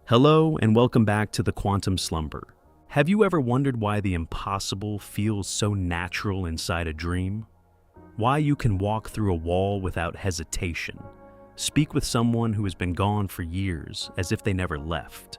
Hello and welcome back to the Quantum Slumber. Have you ever wondered why the impossible feels so natural inside a dream? Why you can walk through a wall without hesitation, speak with someone who has been gone for years as if they never left,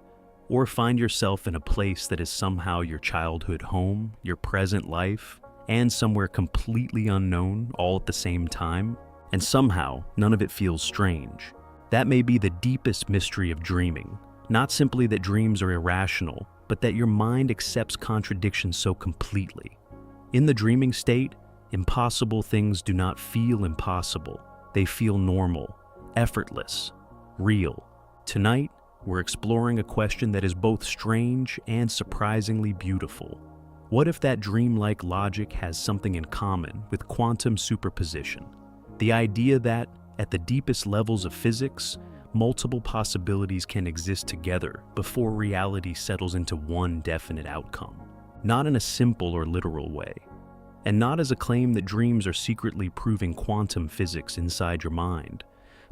or find yourself in a place that is somehow your childhood home, your present life, and somewhere completely unknown all at the same time, and somehow none of it feels strange. That may be the deepest mystery of dreaming. Not simply that dreams are irrational, but that your mind accepts contradictions so completely. In the dreaming state, impossible things do not feel impossible. They feel normal, effortless, real. Tonight, we're exploring a question that is both strange and surprisingly beautiful. What if that dreamlike logic has something in common with quantum superposition? The idea that, at the deepest levels of physics, multiple possibilities can exist together before reality settles into one definite outcome. Not in a simple or literal way, and not as a claim that dreams are secretly proving quantum physics inside your mind,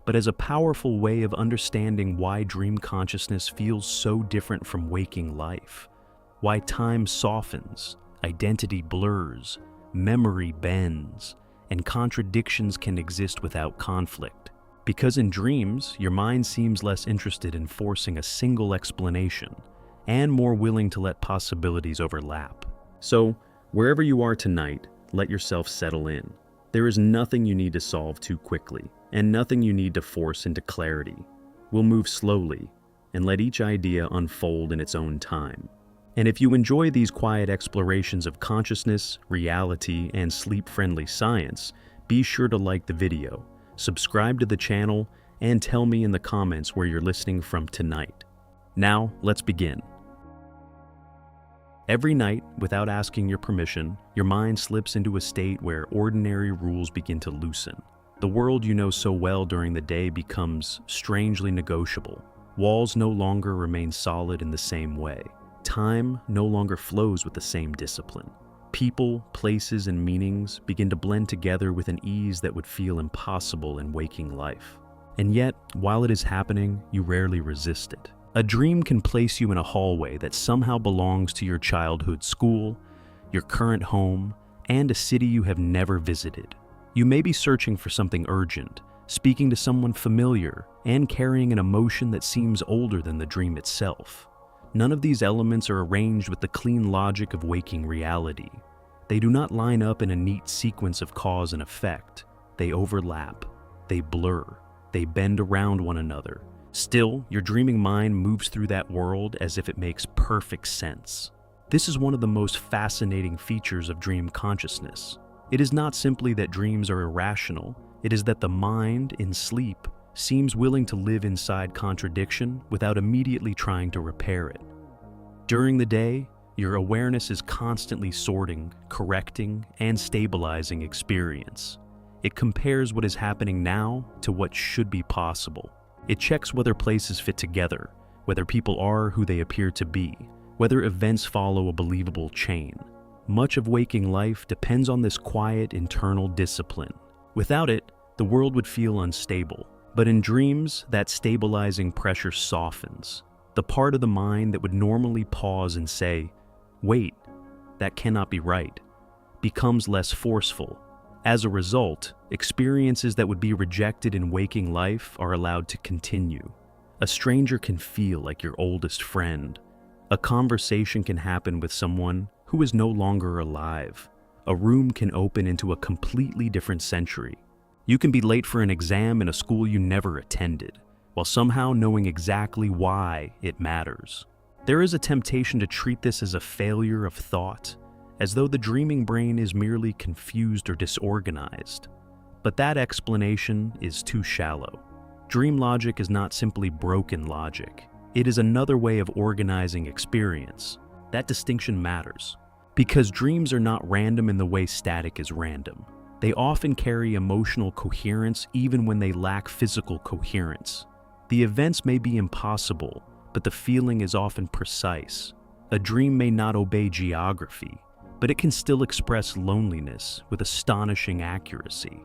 but as a powerful way of understanding why dream consciousness feels so different from waking life, why time softens, identity blurs, memory bends, and contradictions can exist without conflict. Because in dreams, your mind seems less interested in forcing a single explanation and more willing to let possibilities overlap. So, wherever you are tonight, let yourself settle in. There is nothing you need to solve too quickly, and nothing you need to force into clarity. We'll move slowly and let each idea unfold in its own time. And if you enjoy these quiet explorations of consciousness, reality, and sleep-friendly science, be sure to like the video, subscribe to the channel, and tell me in the comments where you're listening from tonight. Now, let's begin. Every night, without asking your permission, your mind slips into a state where ordinary rules begin to loosen. The world you know so well during the day becomes strangely negotiable. Walls no longer remain solid in the same way. Time no longer flows with the same discipline. People, places, and meanings begin to blend together with an ease that would feel impossible in waking life. And yet, while it is happening, you rarely resist it. A dream can place you in a hallway that somehow belongs to your childhood school, your current home, and a city you have never visited. You may be searching for something urgent, speaking to someone familiar, and carrying an emotion that seems older than the dream itself. None of these elements are arranged with the clean logic of waking reality. They do not line up in a neat sequence of cause and effect. They overlap, they blur, they bend around one another. Still, your dreaming mind moves through that world as if it makes perfect sense. This is one of the most fascinating features of dream consciousness. It is not simply that dreams are irrational, it is that the mind, in sleep, seems willing to live inside contradiction without immediately trying to repair it. During the day, your awareness is constantly sorting, correcting, and stabilizing experience. It compares what is happening now to what should be possible. It checks whether places fit together, whether people are who they appear to be, whether events follow a believable chain. Much of waking life depends on this quiet internal discipline. Without it, the world would feel unstable. But in dreams, that stabilizing pressure softens. The part of the mind that would normally pause and say, "Wait, that cannot be right," becomes less forceful. As a result, experiences that would be rejected in waking life are allowed to continue. A stranger can feel like your oldest friend. A conversation can happen with someone who is no longer alive. A room can open into a completely different century. You can be late for an exam in a school you never attended, while somehow knowing exactly why it matters. There is a temptation to treat this as a failure of thought, as though the dreaming brain is merely confused or disorganized. But that explanation is too shallow. Dream logic is not simply broken logic. It is another way of organizing experience. That distinction matters, because dreams are not random in the way static is random. They often carry emotional coherence even when they lack physical coherence. The events may be impossible, but the feeling is often precise. A dream may not obey geography, but it can still express loneliness with astonishing accuracy.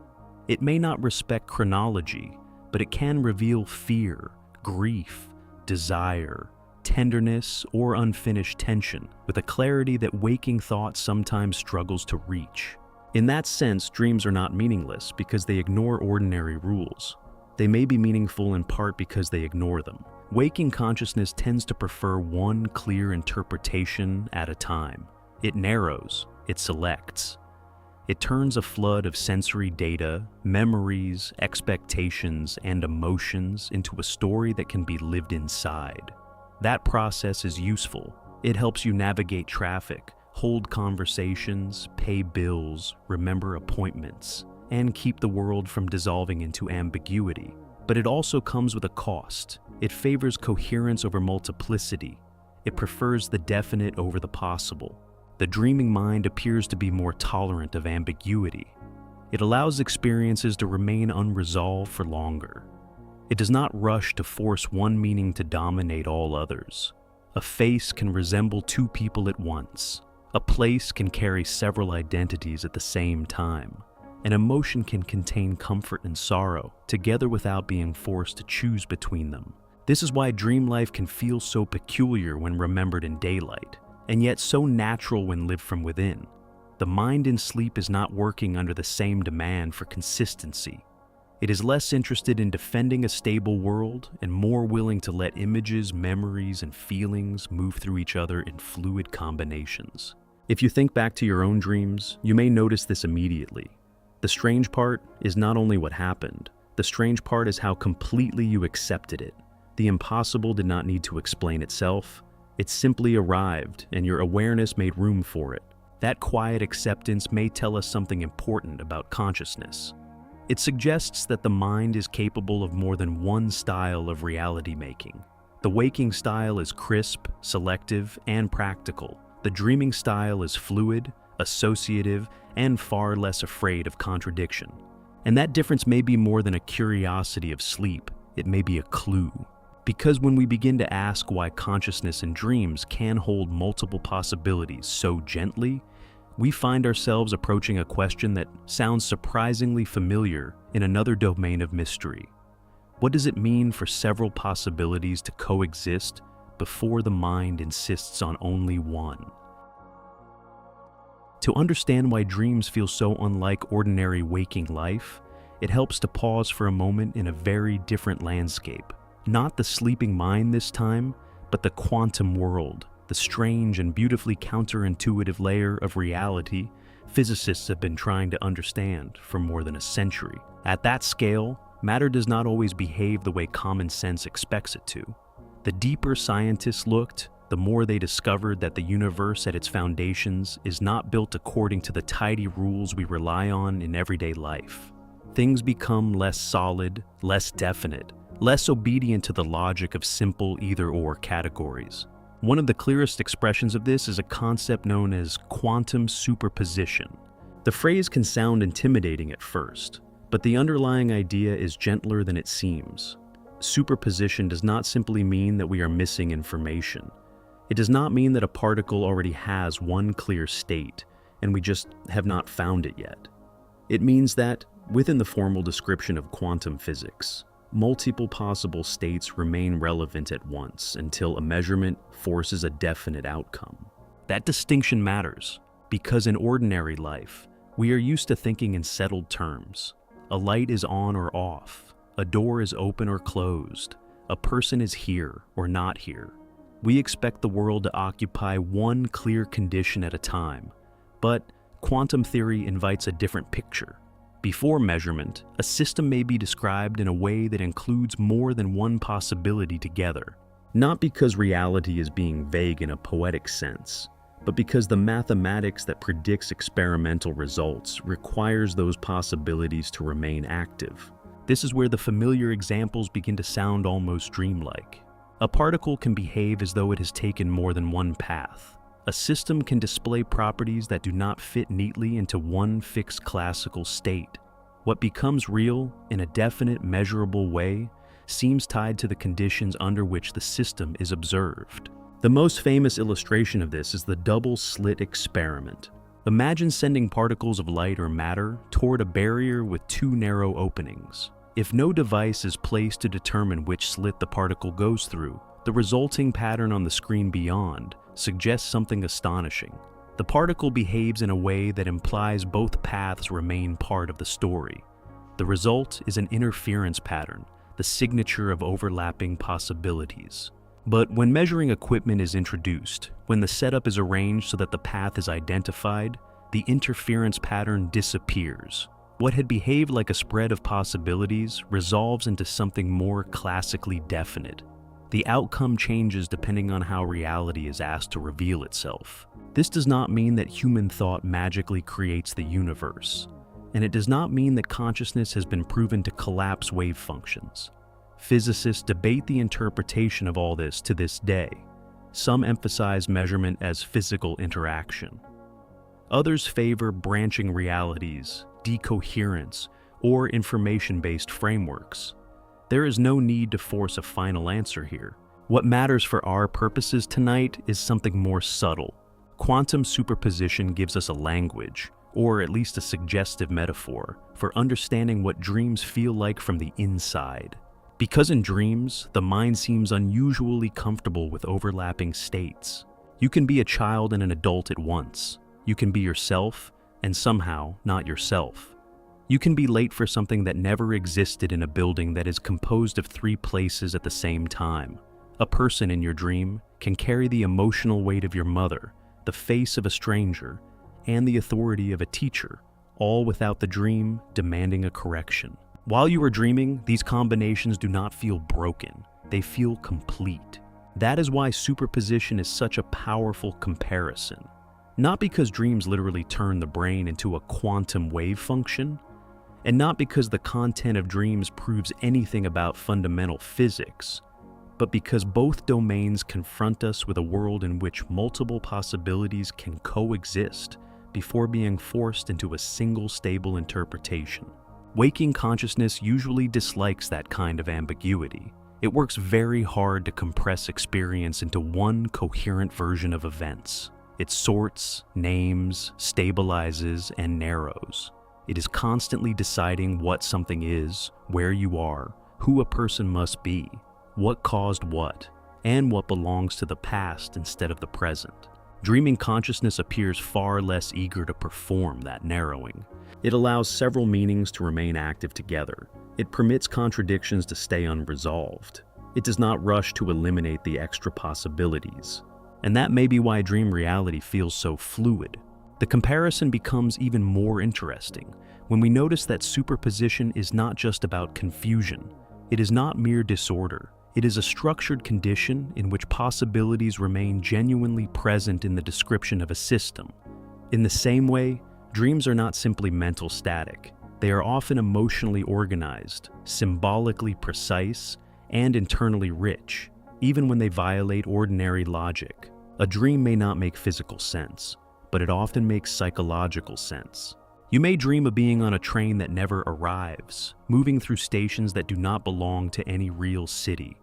It may not respect chronology, but it can reveal fear, grief, desire, tenderness, or unfinished tension, with a clarity that waking thought sometimes struggles to reach. In that sense, dreams are not meaningless because they ignore ordinary rules. They may be meaningful in part because they ignore them. Waking consciousness tends to prefer one clear interpretation at a time. It narrows, it selects. It turns a flood of sensory data, memories, expectations, and emotions into a story that can be lived inside. That process is useful. It helps you navigate traffic, hold conversations, pay bills, remember appointments, and keep the world from dissolving into ambiguity. But it also comes with a cost. It favors coherence over multiplicity. It prefers the definite over the possible. The dreaming mind appears to be more tolerant of ambiguity. It allows experiences to remain unresolved for longer. It does not rush to force one meaning to dominate all others. A face can resemble two people at once. A place can carry several identities at the same time. An emotion can contain comfort and sorrow, together without being forced to choose between them. This is why dream life can feel so peculiar when remembered in daylight, and yet so natural when lived from within. The mind in sleep is not working under the same demand for consistency. It is less interested in defending a stable world and more willing to let images, memories, and feelings move through each other in fluid combinations. If you think back to your own dreams, you may notice this immediately. The strange part is not only what happened, the strange part is how completely you accepted it. The impossible did not need to explain itself. It simply arrived, and your awareness made room for it. That quiet acceptance may tell us something important about consciousness. It suggests that the mind is capable of more than one style of reality making. The waking style is crisp, selective, and practical. The dreaming style is fluid, associative, and far less afraid of contradiction. And that difference may be more than a curiosity of sleep. It may be a clue. Because when we begin to ask why consciousness and dreams can hold multiple possibilities so gently, we find ourselves approaching a question that sounds surprisingly familiar in another domain of mystery. What does it mean for several possibilities to coexist before the mind insists on only one? To understand why dreams feel so unlike ordinary waking life, it helps to pause for a moment in a very different landscape. Not the sleeping mind this time, but the quantum world, the strange and beautifully counterintuitive layer of reality physicists have been trying to understand for more than a century. At that scale, matter does not always behave the way common sense expects it to. The deeper scientists looked, the more they discovered that the universe at its foundations is not built according to the tidy rules we rely on in everyday life. Things become less solid, less definite, less obedient to the logic of simple either-or categories. One of the clearest expressions of this is a concept known as quantum superposition. The phrase can sound intimidating at first, but the underlying idea is gentler than it seems. Superposition does not simply mean that we are missing information. It does not mean that a particle already has one clear state, and we just have not found it yet. It means that, within the formal description of quantum physics, multiple possible states remain relevant at once until a measurement forces a definite outcome. That distinction matters, because in ordinary life, we are used to thinking in settled terms. A light is on or off, a door is open or closed, a person is here or not here. We expect the world to occupy one clear condition at a time, but quantum theory invites a different picture. Before measurement, a system may be described in a way that includes more than one possibility together, not because reality is being vague in a poetic sense, but because the mathematics that predicts experimental results requires those possibilities to remain active. This is where the familiar examples begin to sound almost dreamlike. A particle can behave as though it has taken more than one path. A system can display properties that do not fit neatly into one fixed classical state. What becomes real in a definite, measurable way seems tied to the conditions under which the system is observed. The most famous illustration of this is the double-slit experiment. Imagine sending particles of light or matter toward a barrier with two narrow openings. If no device is placed to determine which slit the particle goes through, The resulting pattern on the screen beyond suggests something astonishing. The particle behaves in a way that implies both paths remain part of the story. The result is an interference pattern, the signature of overlapping possibilities. But when measuring equipment is introduced, when the setup is arranged so that the path is identified, the interference pattern disappears. What had behaved like a spread of possibilities resolves into something more classically definite. The outcome changes depending on how reality is asked to reveal itself. This does not mean that human thought magically creates the universe, and it does not mean that consciousness has been proven to collapse wave functions. Physicists debate the interpretation of all this to this day. Some emphasize measurement as physical interaction. Others favor branching realities, decoherence, or information-based frameworks. There is no need to force a final answer here. What matters for our purposes tonight is something more subtle. Quantum superposition gives us a language, or at least a suggestive metaphor, for understanding what dreams feel like from the inside. Because in dreams, the mind seems unusually comfortable with overlapping states. You can be a child and an adult at once. You can be yourself, and somehow not yourself. You can be late for something that never existed in a building that is composed of 3 places at the same time. A person in your dream can carry the emotional weight of your mother, the face of a stranger, and the authority of a teacher, all without the dream demanding a correction. While you are dreaming, these combinations do not feel broken. They feel complete. That is why superposition is such a powerful comparison. Not because dreams literally turn the brain into a quantum wave function, and not because the content of dreams proves anything about fundamental physics, but because both domains confront us with a world in which multiple possibilities can coexist before being forced into a single stable interpretation. Waking consciousness usually dislikes that kind of ambiguity. It works very hard to compress experience into one coherent version of events. It sorts, names, stabilizes, and narrows. It is constantly deciding what something is, where you are, who a person must be, what caused what, and what belongs to the past instead of the present. Dreaming consciousness appears far less eager to perform that narrowing. It allows several meanings to remain active together. It permits contradictions to stay unresolved. It does not rush to eliminate the extra possibilities. And that may be why dream reality feels so fluid. The comparison becomes even more interesting when we notice that superposition is not just about confusion. It is not mere disorder. It is a structured condition in which possibilities remain genuinely present in the description of a system. In the same way, dreams are not simply mental static. They are often emotionally organized, symbolically precise, and internally rich, even when they violate ordinary logic. A dream may not make physical sense, but it often makes psychological sense. You may dream of being on a train that never arrives, moving through stations that do not belong to any real city.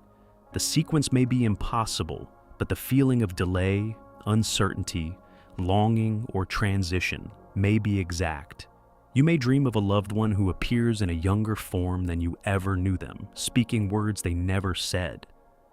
The sequence may be impossible, but the feeling of delay, uncertainty, longing, or transition may be exact. You may dream of a loved one who appears in a younger form than you ever knew them, speaking words they never said,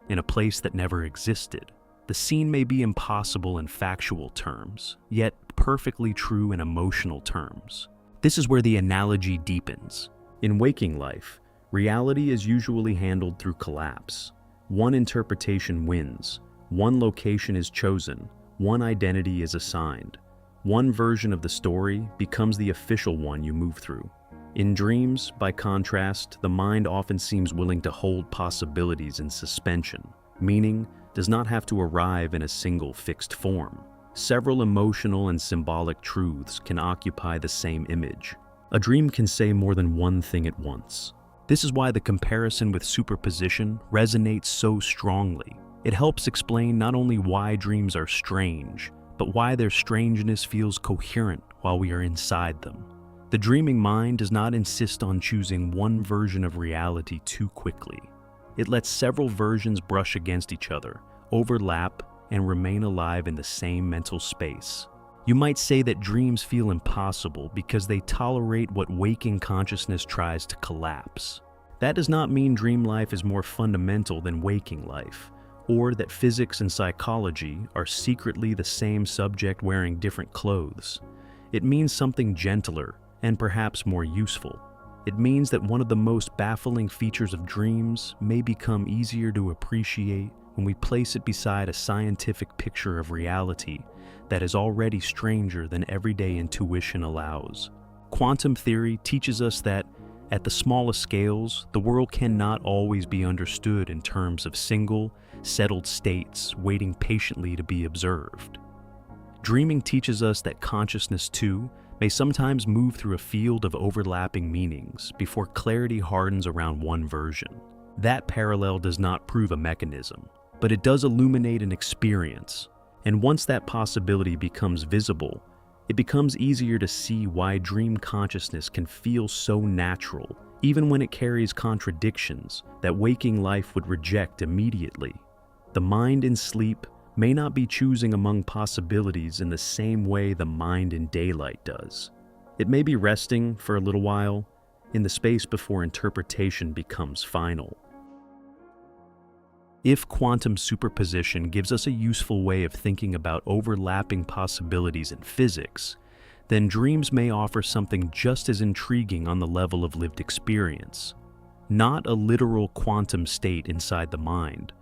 in a place that never existed. The scene may be impossible in factual terms, yet perfectly true in emotional terms. This is where the analogy deepens. In waking life, reality is usually handled through collapse. One interpretation wins, one location is chosen, one identity is assigned. One version of the story becomes the official one you move through. In dreams, by contrast, the mind often seems willing to hold possibilities in suspension, meaning does not have to arrive in a single fixed form. Several emotional and symbolic truths can occupy the same image. A dream can say more than one thing at once. This is why the comparison with superposition resonates so strongly. It helps explain not only why dreams are strange, but why their strangeness feels coherent while we are inside them. The dreaming mind does not insist on choosing one version of reality too quickly. It lets several versions brush against each other, overlap, and remain alive in the same mental space. You might say that dreams feel impossible because they tolerate what waking consciousness tries to collapse. That does not mean dream life is more fundamental than waking life, or that physics and psychology are secretly the same subject wearing different clothes. It means something gentler and perhaps more useful. It means that one of the most baffling features of dreams may become easier to appreciate when we place it beside a scientific picture of reality that is already stranger than everyday intuition allows. Quantum theory teaches us that, at the smallest scales, the world cannot always be understood in terms of single, settled states waiting patiently to be observed. Dreaming teaches us that consciousness, too, may sometimes move through a field of overlapping meanings before clarity hardens around one version. That parallel does not prove a mechanism, but it does illuminate an experience, and once that possibility becomes visible, it becomes easier to see why dream consciousness can feel so natural, even when it carries contradictions that waking life would reject immediately. The mind in sleep may not be choosing among possibilities in the same way the mind in daylight does. It may be resting for a little while, in the space before interpretation becomes final. If quantum superposition gives us a useful way of thinking about overlapping possibilities in physics, then dreams may offer something just as intriguing on the level of lived experience. Not a literal quantum state inside the mind,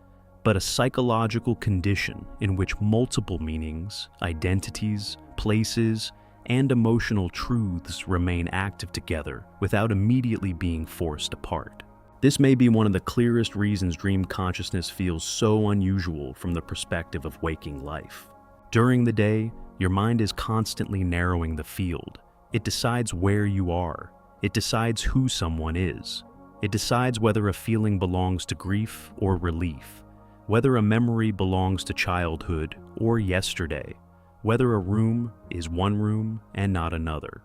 but a psychological condition in which multiple meanings, identities, places, and emotional truths remain active together without immediately being forced apart. This may be one of the clearest reasons dream consciousness feels so unusual from the perspective of waking life. During the day, your mind is constantly narrowing the field. It decides where you are. It decides who someone is. It decides whether a feeling belongs to grief or relief, whether a memory belongs to childhood or yesterday, whether a room is one room and not another.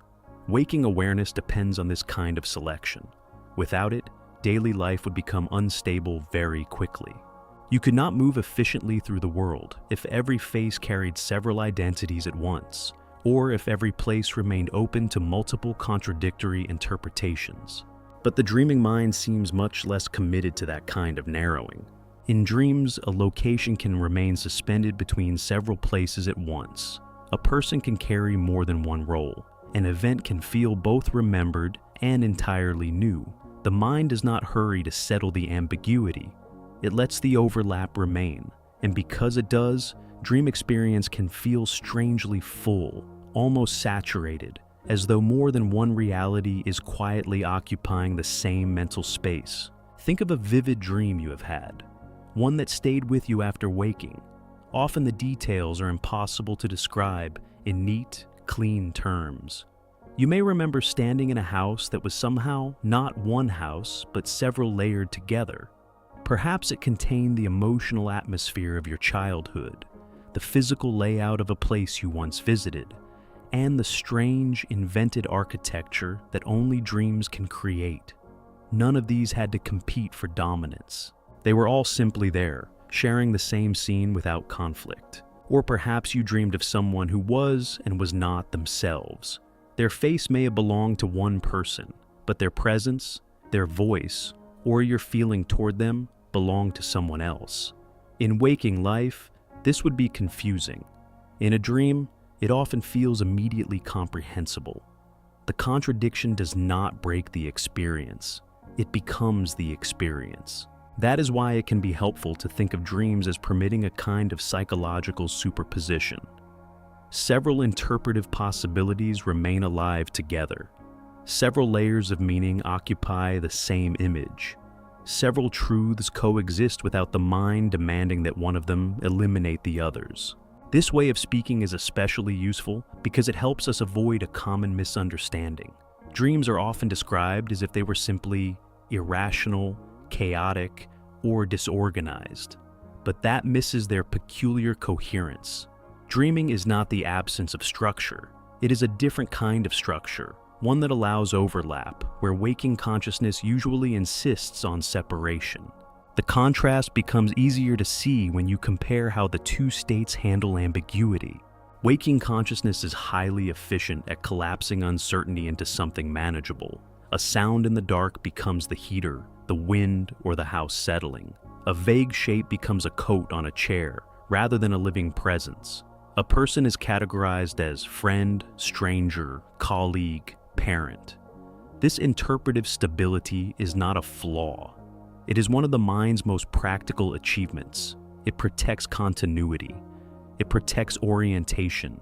Waking awareness depends on this kind of selection. Without it, daily life would become unstable very quickly. You could not move efficiently through the world if every face carried several identities at once, or if every place remained open to multiple contradictory interpretations. But the dreaming mind seems much less committed to that kind of narrowing. In dreams, a location can remain suspended between several places at once. A person can carry more than one role. An event can feel both remembered and entirely new. The mind does not hurry to settle the ambiguity. It lets the overlap remain, and because it does, dream experience can feel strangely full, almost saturated, as though more than one reality is quietly occupying the same mental space. Think of a vivid dream you have had, one that stayed with you after waking. Often the details are impossible to describe in neat, clean terms. You may remember standing in a house that was somehow not one house, but several layered together. Perhaps it contained the emotional atmosphere of your childhood, the physical layout of a place you once visited, and the strange, invented architecture that only dreams can create. None of these had to compete for dominance. They were all simply there, sharing the same scene without conflict. Or perhaps you dreamed of someone who was and was not themselves. Their face may have belonged to one person, but their presence, their voice, or your feeling toward them belonged to someone else. In waking life, this would be confusing. In a dream, it often feels immediately comprehensible. The contradiction does not break the experience. It becomes the experience. That is why it can be helpful to think of dreams as permitting a kind of psychological superposition. Several interpretive possibilities remain alive together. Several layers of meaning occupy the same image. Several truths coexist without the mind demanding that one of them eliminate the others. This way of speaking is especially useful because it helps us avoid a common misunderstanding. Dreams are often described as if they were simply irrational, chaotic, or disorganized, but that misses their peculiar coherence. Dreaming is not the absence of structure. It is a different kind of structure, one that allows overlap, where waking consciousness usually insists on separation. The contrast becomes easier to see when you compare how the two states handle ambiguity. Waking consciousness is highly efficient at collapsing uncertainty into something manageable. A sound in the dark becomes the heater, the wind, or the house settling. A vague shape becomes a coat on a chair rather than a living presence. A person is categorized as friend, stranger, colleague, parent. This interpretive stability is not a flaw. It is one of the mind's most practical achievements. It protects continuity. It protects orientation.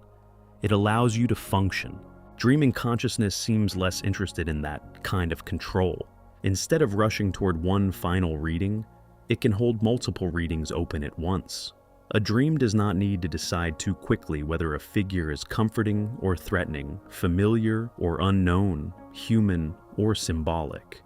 It allows you to function. Dreaming consciousness seems less interested in that kind of control. Instead of rushing toward one final reading, it can hold multiple readings open at once. A dream does not need to decide too quickly whether a figure is comforting or threatening, familiar or unknown, human or symbolic.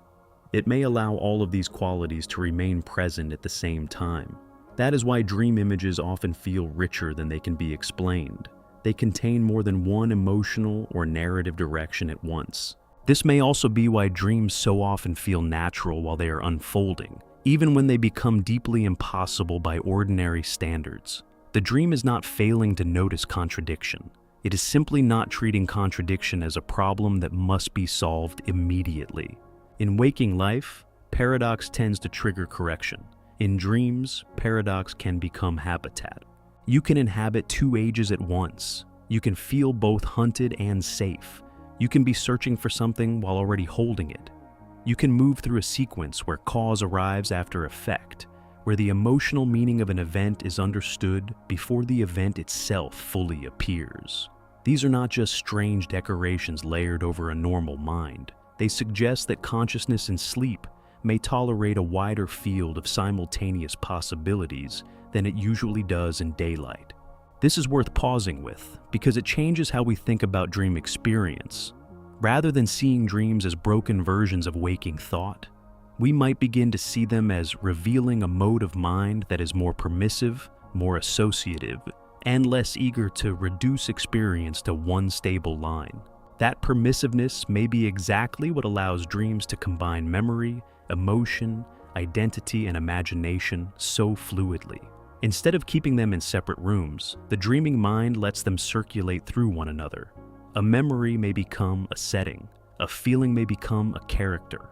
It may allow all of these qualities to remain present at the same time. That is why dream images often feel richer than they can be explained. They contain more than one emotional or narrative direction at once. This may also be why dreams so often feel natural while they are unfolding, even when they become deeply impossible by ordinary standards. The dream is not failing to notice contradiction. It is simply not treating contradiction as a problem that must be solved immediately. In waking life, paradox tends to trigger correction. In dreams, paradox can become habitat. You can inhabit two ages at once. You can feel both hunted and safe. You can be searching for something while already holding it. You can move through a sequence where cause arrives after effect, where the emotional meaning of an event is understood before the event itself fully appears. These are not just strange decorations layered over a normal mind. They suggest that consciousness in sleep may tolerate a wider field of simultaneous possibilities than it usually does in daylight. This is worth pausing with because it changes how we think about dream experience. Rather than seeing dreams as broken versions of waking thought, we might begin to see them as revealing a mode of mind that is more permissive, more associative, and less eager to reduce experience to one stable line. That permissiveness may be exactly what allows dreams to combine memory, emotion, identity, and imagination so fluidly. Instead of keeping them in separate rooms, the dreaming mind lets them circulate through one another. A memory may become a setting, a feeling may become a character.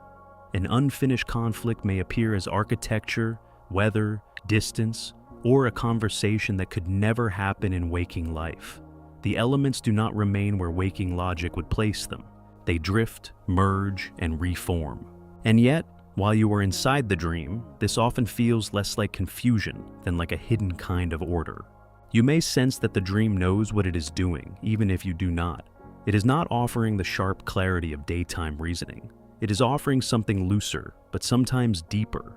An unfinished conflict may appear as architecture, weather, distance, or a conversation that could never happen in waking life. The elements do not remain where waking logic would place them. They drift, merge, and reform. And yet, while you are inside the dream, this often feels less like confusion than like a hidden kind of order. You may sense that the dream knows what it is doing, even if you do not. It is not offering the sharp clarity of daytime reasoning. It is offering something looser, but sometimes deeper.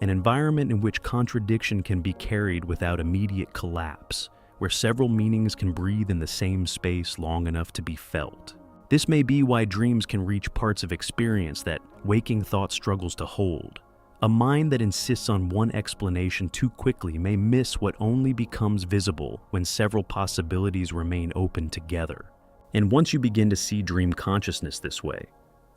An environment in which contradiction can be carried without immediate collapse, where several meanings can breathe in the same space long enough to be felt. This may be why dreams can reach parts of experience that waking thought struggles to hold. A mind that insists on one explanation too quickly may miss what only becomes visible when several possibilities remain open together. And once you begin to see dream consciousness this way,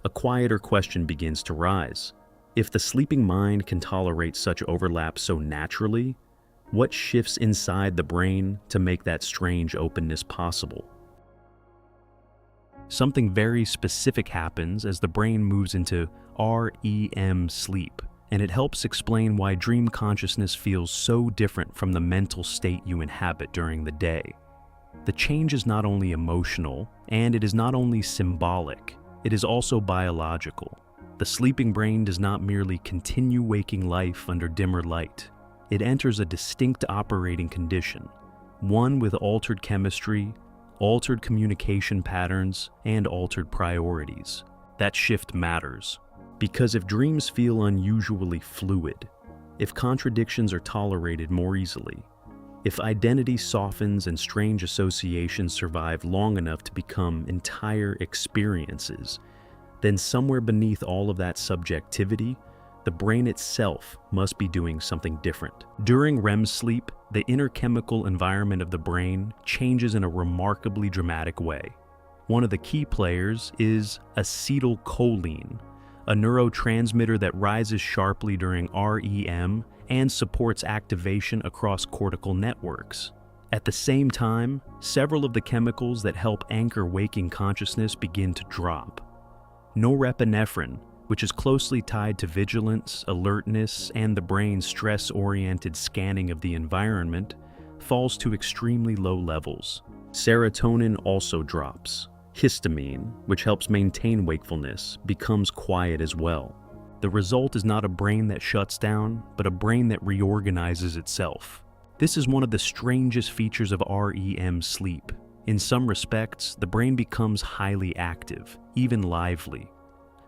a quieter question begins to rise. If the sleeping mind can tolerate such overlap so naturally, what shifts inside the brain to make that strange openness possible? Something very specific happens as the brain moves into REM sleep, and it helps explain why dream consciousness feels so different from the mental state you inhabit during the day. The change is not only emotional, and it is not only symbolic, it is also biological. The sleeping brain does not merely continue waking life under dimmer light. It enters a distinct operating condition, one with altered chemistry, altered communication patterns, and altered priorities. That shift matters, because if dreams feel unusually fluid, if contradictions are tolerated more easily, if identity softens and strange associations survive long enough to become entire experiences, then somewhere beneath all of that subjectivity, the brain itself must be doing something different. During REM sleep, the inner chemical environment of the brain changes in a remarkably dramatic way. One of the key players is acetylcholine, a neurotransmitter that rises sharply during REM and supports activation across cortical networks. At the same time, several of the chemicals that help anchor waking consciousness begin to drop. Norepinephrine, which is closely tied to vigilance, alertness, and the brain's stress-oriented scanning of the environment, falls to extremely low levels. Serotonin also drops. Histamine, which helps maintain wakefulness, becomes quiet as well. The result is not a brain that shuts down, but a brain that reorganizes itself. This is one of the strangest features of REM sleep. In some respects, the brain becomes highly active, even lively.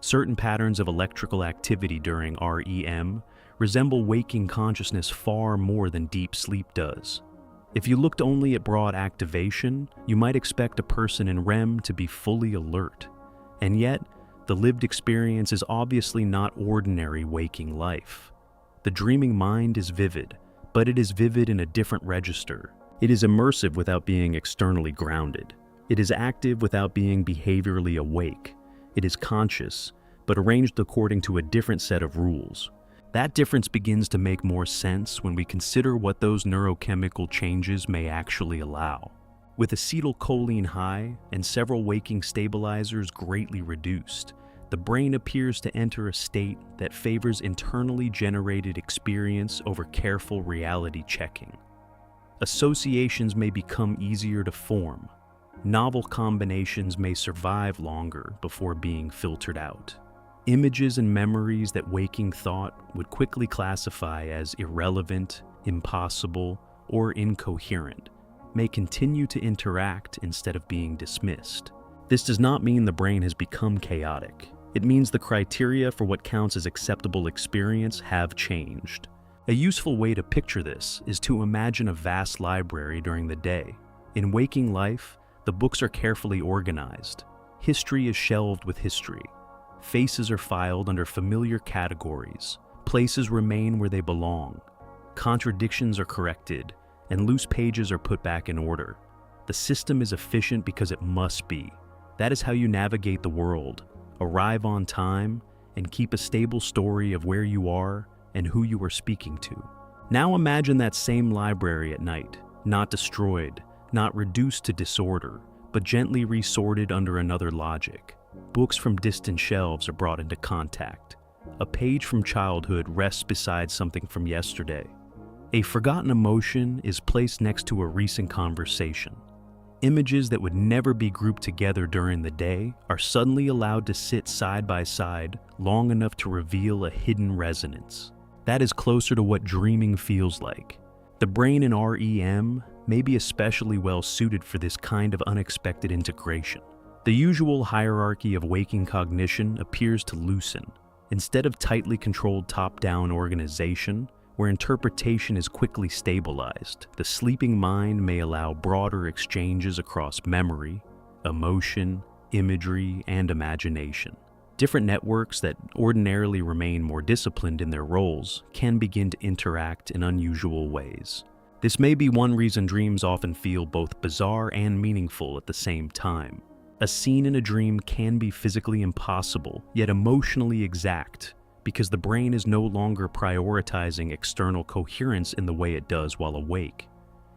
Certain patterns of electrical activity during REM resemble waking consciousness far more than deep sleep does. If you looked only at broad activation, you might expect a person in REM to be fully alert. And yet, the lived experience is obviously not ordinary waking life. The dreaming mind is vivid, but it is vivid in a different register. It is immersive without being externally grounded. It is active without being behaviorally awake. It is conscious, but arranged according to a different set of rules. That difference begins to make more sense when we consider what those neurochemical changes may actually allow. With acetylcholine high and several waking stabilizers greatly reduced, the brain appears to enter a state that favors internally generated experience over careful reality checking. Associations may become easier to form. Novel combinations may survive longer before being filtered out. Images and memories that waking thought would quickly classify as irrelevant, impossible, or incoherent may continue to interact instead of being dismissed. This does not mean the brain has become chaotic. It means the criteria for what counts as acceptable experience have changed. A useful way to picture this is to imagine a vast library during the day. In waking life, the books are carefully organized. History is shelved with history. Faces are filed under familiar categories. Places remain where they belong. Contradictions are corrected, and loose pages are put back in order. The system is efficient because it must be. That is how you navigate the world, arrive on time, and keep a stable story of where you are and who you are speaking to. Now imagine that same library at night, not destroyed, not reduced to disorder, but gently resorted under another logic. Books from distant shelves are brought into contact. A page from childhood rests beside something from yesterday. A forgotten emotion is placed next to a recent conversation. Images that would never be grouped together during the day are suddenly allowed to sit side by side long enough to reveal a hidden resonance. That is closer to what dreaming feels like. The brain in REM may be especially well suited for this kind of unexpected integration. The usual hierarchy of waking cognition appears to loosen. Instead of tightly controlled top-down organization, where interpretation is quickly stabilized, the sleeping mind may allow broader exchanges across memory, emotion, imagery, and imagination. Different networks that ordinarily remain more disciplined in their roles can begin to interact in unusual ways. This may be one reason dreams often feel both bizarre and meaningful at the same time. A scene in a dream can be physically impossible, yet emotionally exact, because the brain is no longer prioritizing external coherence in the way it does while awake.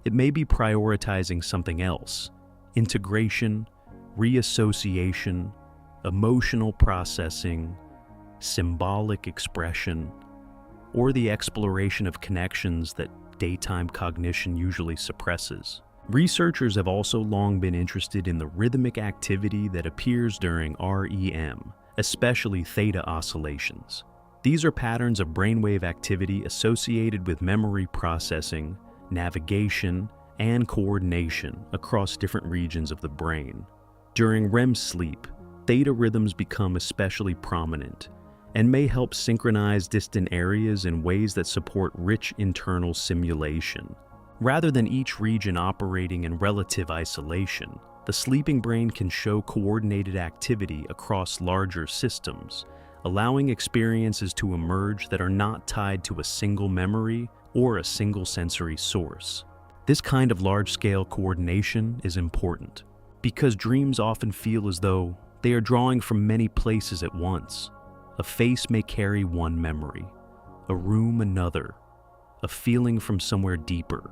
It may be prioritizing something else: integration, reassociation, emotional processing, symbolic expression, or the exploration of connections that daytime cognition usually suppresses. Researchers have also long been interested in the rhythmic activity that appears during REM, especially theta oscillations. These are patterns of brainwave activity associated with memory processing, navigation, and coordination across different regions of the brain. During REM sleep, theta rhythms become especially prominent and may help synchronize distant areas in ways that support rich internal simulation. Rather than each region operating in relative isolation, the sleeping brain can show coordinated activity across larger systems, allowing experiences to emerge that are not tied to a single memory or a single sensory source. This kind of large-scale coordination is important, because dreams often feel as though they are drawing from many places at once. A face may carry one memory, a room another, a feeling from somewhere deeper,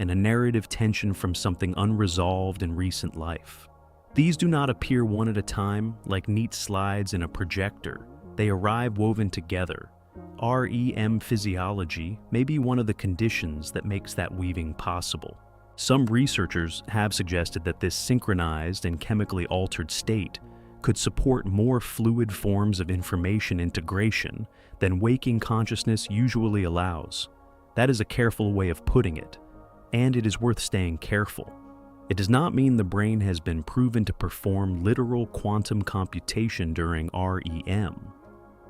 and a narrative tension from something unresolved in recent life. These do not appear one at a time like neat slides in a projector. They arrive woven together. REM physiology may be one of the conditions that makes that weaving possible. Some researchers have suggested that this synchronized and chemically altered state could support more fluid forms of information integration than waking consciousness usually allows. That is a careful way of putting it, and it is worth staying careful. It does not mean the brain has been proven to perform literal quantum computation during REM.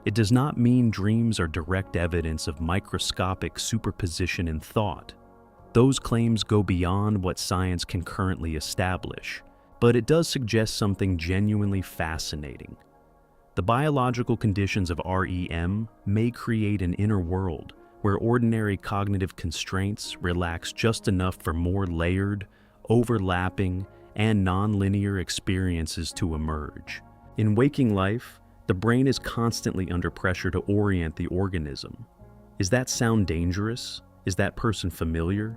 It does not mean dreams are direct evidence of microscopic superposition in thought. Those claims go beyond what science can currently establish, but it does suggest something genuinely fascinating. The biological conditions of REM may create an inner world where ordinary cognitive constraints relax just enough for more layered, overlapping, and nonlinear experiences to emerge. In waking life, the brain is constantly under pressure to orient the organism. Is that sound dangerous? Is that person familiar?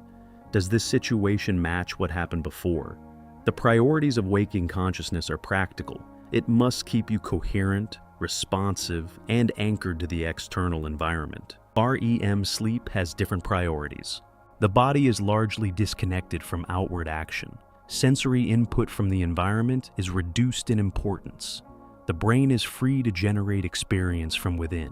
Does this situation match what happened before? The priorities of waking consciousness are practical. It must keep you coherent, responsive, and anchored to the external environment. REM sleep has different priorities. The body is largely disconnected from outward action. Sensory input from the environment is reduced in importance. The brain is free to generate experience from within.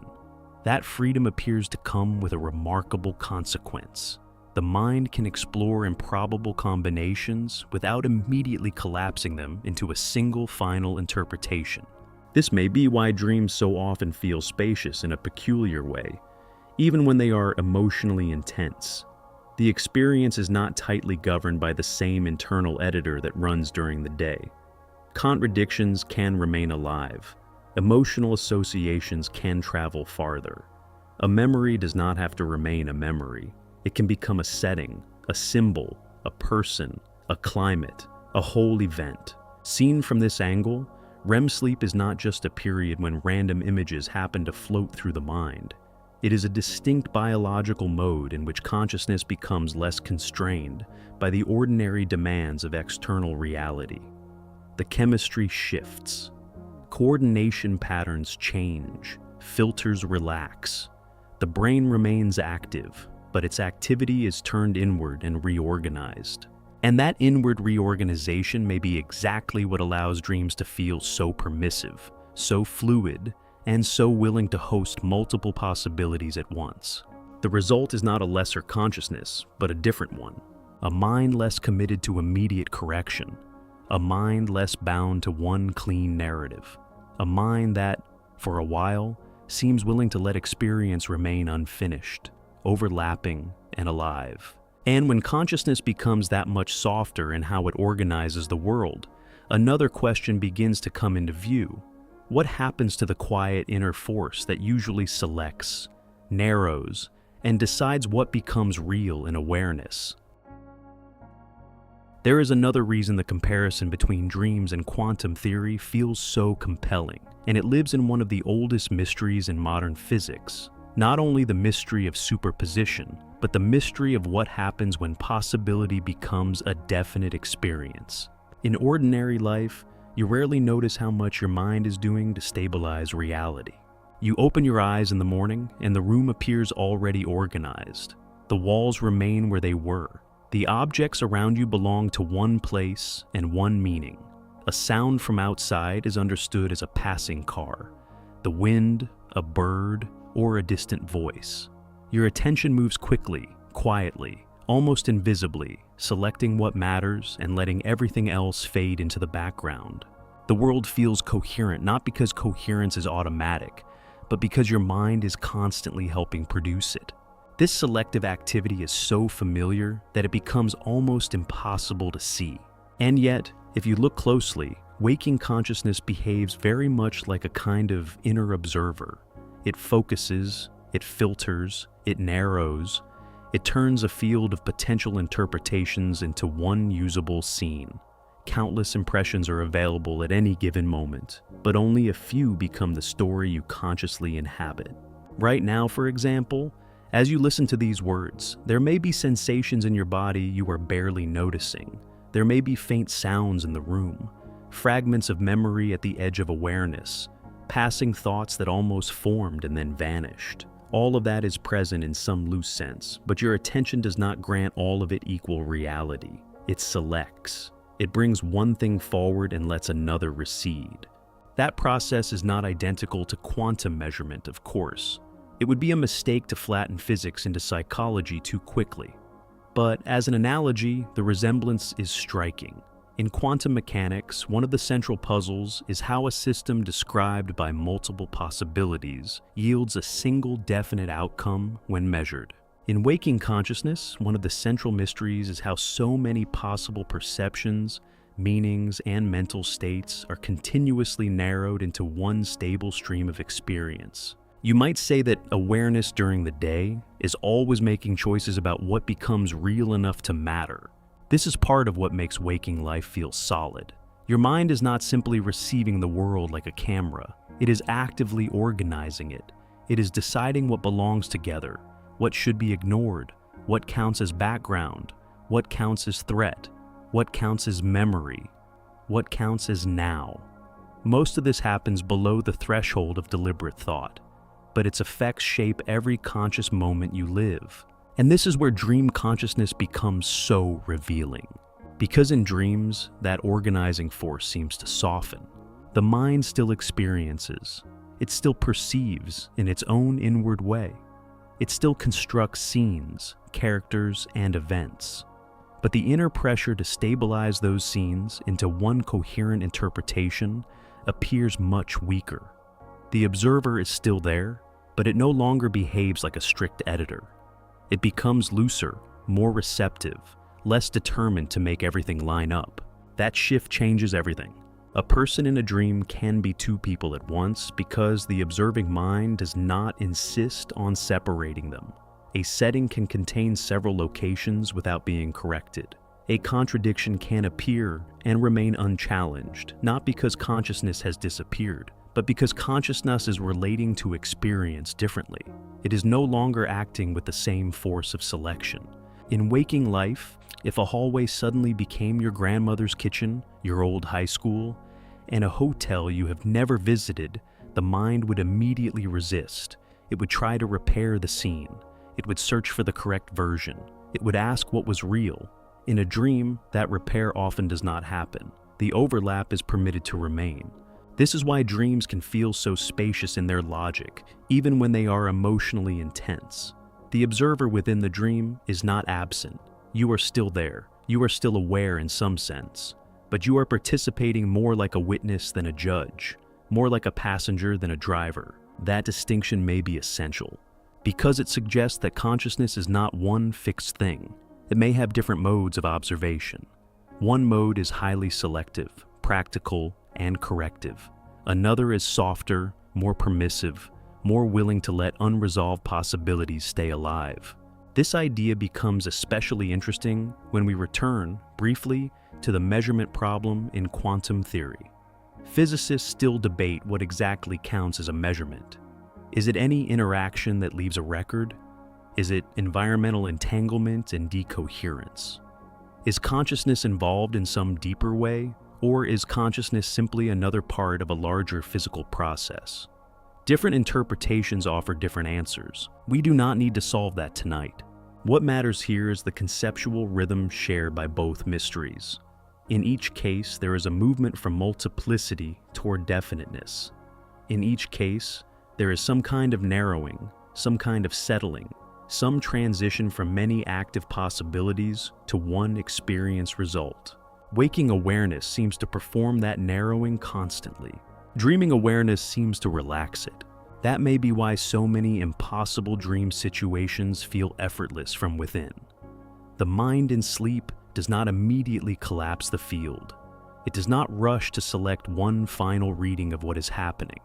That freedom appears to come with a remarkable consequence. The mind can explore improbable combinations without immediately collapsing them into a single final interpretation. This may be why dreams so often feel spacious in a peculiar way, even when they are emotionally intense. The experience is not tightly governed by the same internal editor that runs during the day. Contradictions can remain alive. Emotional associations can travel farther. A memory does not have to remain a memory. It can become a setting, a symbol, a person, a climate, a whole event. Seen from this angle, REM sleep is not just a period when random images happen to float through the mind. It is a distinct biological mode in which consciousness becomes less constrained by the ordinary demands of external reality. The chemistry shifts. Coordination patterns change. Filters relax. The brain remains active, but its activity is turned inward and reorganized. And that inward reorganization may be exactly what allows dreams to feel so permissive, so fluid, and so willing to host multiple possibilities at once. The result is not a lesser consciousness, but a different one. A mind less committed to immediate correction. A mind less bound to one clean narrative. A mind that, for a while, seems willing to let experience remain unfinished, overlapping, and alive. And when consciousness becomes that much softer in how it organizes the world, another question begins to come into view. What happens to the quiet inner force that usually selects, narrows, and decides what becomes real in awareness? There is another reason the comparison between dreams and quantum theory feels so compelling, and it lives in one of the oldest mysteries in modern physics. Not only the mystery of superposition, but the mystery of what happens when possibility becomes a definite experience. In ordinary life, you rarely notice how much your mind is doing to stabilize reality. You open your eyes in the morning, and the room appears already organized. The walls remain where they were. The objects around you belong to one place and one meaning. A sound from outside is understood as a passing car, the wind, a bird, or a distant voice. Your attention moves quickly, quietly, almost invisibly, selecting what matters and letting everything else fade into the background. The world feels coherent, not because coherence is automatic, but because your mind is constantly helping produce it. This selective activity is so familiar that it becomes almost impossible to see. And yet, if you look closely, waking consciousness behaves very much like a kind of inner observer. It focuses, it filters, it narrows, it turns a field of potential interpretations into one usable scene. Countless impressions are available at any given moment, but only a few become the story you consciously inhabit. Right now, for example, as you listen to these words, there may be sensations in your body you are barely noticing. There may be faint sounds in the room, fragments of memory at the edge of awareness, passing thoughts that almost formed and then vanished. All of that is present in some loose sense, but your attention does not grant all of it equal reality. It selects. It brings one thing forward and lets another recede. That process is not identical to quantum measurement, of course. It would be a mistake to flatten physics into psychology too quickly. But as an analogy, the resemblance is striking. In quantum mechanics, one of the central puzzles is how a system described by multiple possibilities yields a single definite outcome when measured. In waking consciousness, one of the central mysteries is how so many possible perceptions, meanings, and mental states are continuously narrowed into one stable stream of experience. You might say that awareness during the day is always making choices about what becomes real enough to matter. This is part of what makes waking life feel solid. Your mind is not simply receiving the world like a camera. It is actively organizing it. It is deciding what belongs together, what should be ignored, what counts as background, what counts as threat, what counts as memory, what counts as now. Most of this happens below the threshold of deliberate thought, but its effects shape every conscious moment you live. And this is where dream consciousness becomes so revealing. Because in dreams, that organizing force seems to soften. The mind still experiences. It still perceives in its own inward way. It still constructs scenes, characters, and events. But the inner pressure to stabilize those scenes into one coherent interpretation appears much weaker. The observer is still there, but it no longer behaves like a strict editor. It becomes looser, more receptive, less determined to make everything line up. That shift changes everything. A person in a dream can be two people at once because the observing mind does not insist on separating them. A setting can contain several locations without being corrected. A contradiction can appear and remain unchallenged, not because consciousness has disappeared, but because consciousness is relating to experience differently. It is no longer acting with the same force of selection. In waking life, if a hallway suddenly became your grandmother's kitchen, your old high school, and a hotel you have never visited, the mind would immediately resist. It would try to repair the scene. It would search for the correct version. It would ask what was real. In a dream, that repair often does not happen. The overlap is permitted to remain. This is why dreams can feel so spacious in their logic, even when they are emotionally intense. The observer within the dream is not absent. You are still there. You are still aware in some sense. But you are participating more like a witness than a judge, more like a passenger than a driver. That distinction may be essential, because it suggests that consciousness is not one fixed thing. It may have different modes of observation. One mode is highly selective, practical, and corrective. Another is softer, more permissive, more willing to let unresolved possibilities stay alive. This idea becomes especially interesting when we return, briefly, to the measurement problem in quantum theory. Physicists still debate what exactly counts as a measurement. Is it any interaction that leaves a record? Is it environmental entanglement and decoherence? Is consciousness involved in some deeper way? Or is consciousness simply another part of a larger physical process? Different interpretations offer different answers. We do not need to solve that tonight. What matters here is the conceptual rhythm shared by both mysteries. In each case, there is a movement from multiplicity toward definiteness. In each case, there is some kind of narrowing, some kind of settling, some transition from many active possibilities to one experience result. Waking awareness seems to perform that narrowing constantly. Dreaming awareness seems to relax it. That may be why so many impossible dream situations feel effortless from within. The mind in sleep does not immediately collapse the field. It does not rush to select one final reading of what is happening.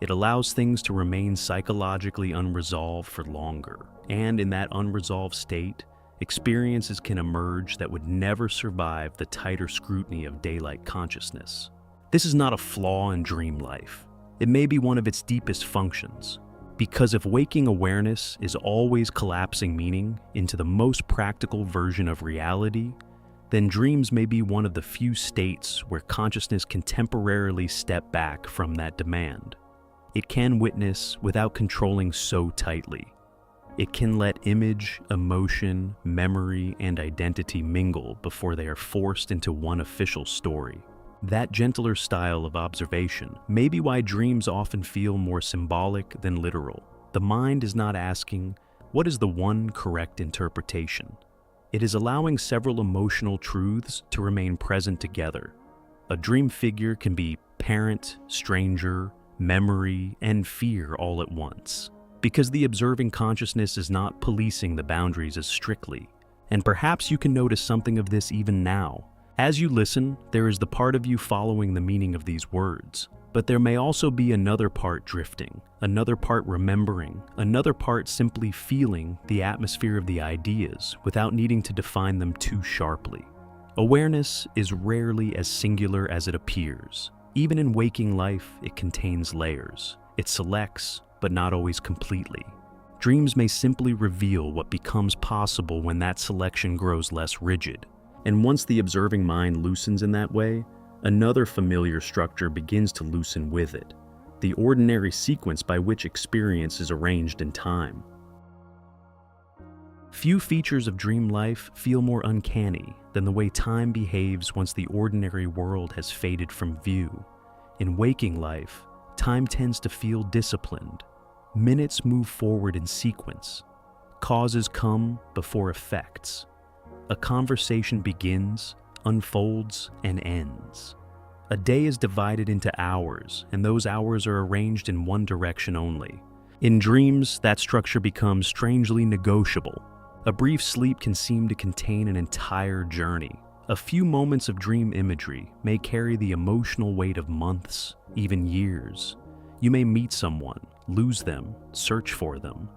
It allows things to remain psychologically unresolved for longer, and in that unresolved state, experiences can emerge that would never survive the tighter scrutiny of daylight consciousness. This is not a flaw in dream life. It may be one of its deepest functions. Because if waking awareness is always collapsing meaning into the most practical version of reality, then dreams may be one of the few states where consciousness can temporarily step back from that demand. It can witness without controlling so tightly. It can let image, emotion, memory, and identity mingle before they are forced into one official story. That gentler style of observation may be why dreams often feel more symbolic than literal. The mind is not asking, what is the one correct interpretation? It is allowing several emotional truths to remain present together. A dream figure can be parent, stranger, memory, and fear all at once, because the observing consciousness is not policing the boundaries as strictly. And perhaps you can notice something of this even now. As you listen, there is the part of you following the meaning of these words, but there may also be another part drifting, another part remembering, another part simply feeling the atmosphere of the ideas without needing to define them too sharply. Awareness is rarely as singular as it appears. Even in waking life, it contains layers. It selects, but not always completely. Dreams may simply reveal what becomes possible when that selection grows less rigid. And once the observing mind loosens in that way, another familiar structure begins to loosen with it, the ordinary sequence by which experience is arranged in time. Few features of dream life feel more uncanny than the way time behaves once the ordinary world has faded from view. In waking life, time tends to feel disciplined. Minutes move forward in sequence. Causes come before effects. A conversation begins, unfolds, and ends. A day is divided into hours, and those hours are arranged in one direction only. In dreams, that structure becomes strangely negotiable. A brief sleep can seem to contain an entire journey. A few moments of dream imagery may carry the emotional weight of months, even years. You may meet someone, lose them, search for them,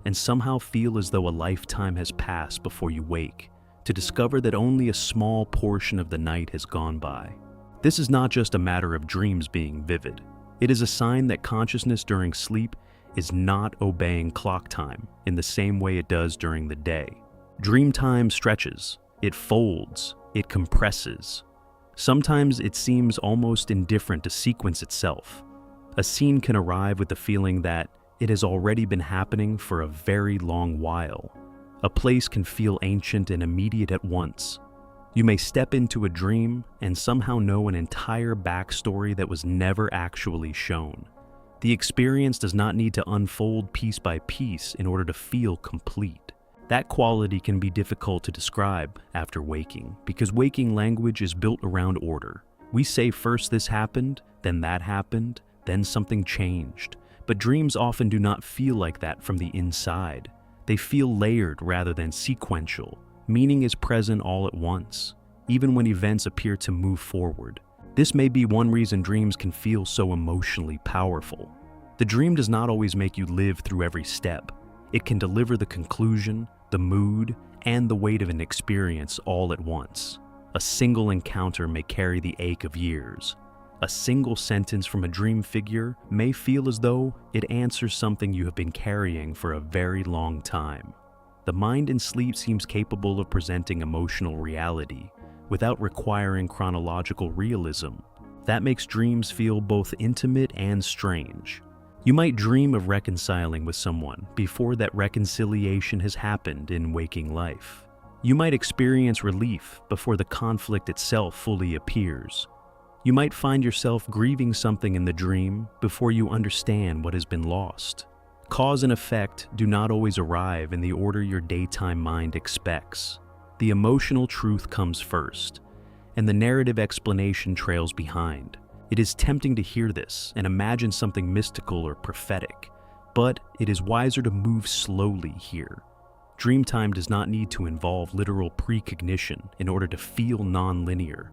and somehow feel as though a lifetime has passed before you wake, to discover that only a small portion of the night has gone by. This is not just a matter of dreams being vivid. It is a sign that consciousness during sleep is not obeying clock time in the same way it does during the day. Dream time stretches, it folds, it compresses. Sometimes it seems almost indifferent to sequence itself. A scene can arrive with the feeling that it has already been happening for a very long while. A place can feel ancient and immediate at once. You may step into a dream and somehow know an entire backstory that was never actually shown. The experience does not need to unfold piece by piece in order to feel complete. That quality can be difficult to describe after waking, because waking language is built around order. We say first this happened, then that happened, then something changed. But dreams often do not feel like that from the inside. They feel layered rather than sequential. Meaning is present all at once, even when events appear to move forward. This may be one reason dreams can feel so emotionally powerful. The dream does not always make you live through every step. It can deliver the conclusion, the mood, and the weight of an experience all at once. A single encounter may carry the ache of years. A single sentence from a dream figure may feel as though it answers something you have been carrying for a very long time. The mind in sleep seems capable of presenting emotional reality without requiring chronological realism. That makes dreams feel both intimate and strange. You might dream of reconciling with someone before that reconciliation has happened in waking life. You might experience relief before the conflict itself fully appears. You might find yourself grieving something in the dream before you understand what has been lost. Cause and effect do not always arrive in the order your daytime mind expects. The emotional truth comes first, and the narrative explanation trails behind. It is tempting to hear this and imagine something mystical or prophetic, but it is wiser to move slowly here. Dreamtime does not need to involve literal precognition in order to feel non-linear.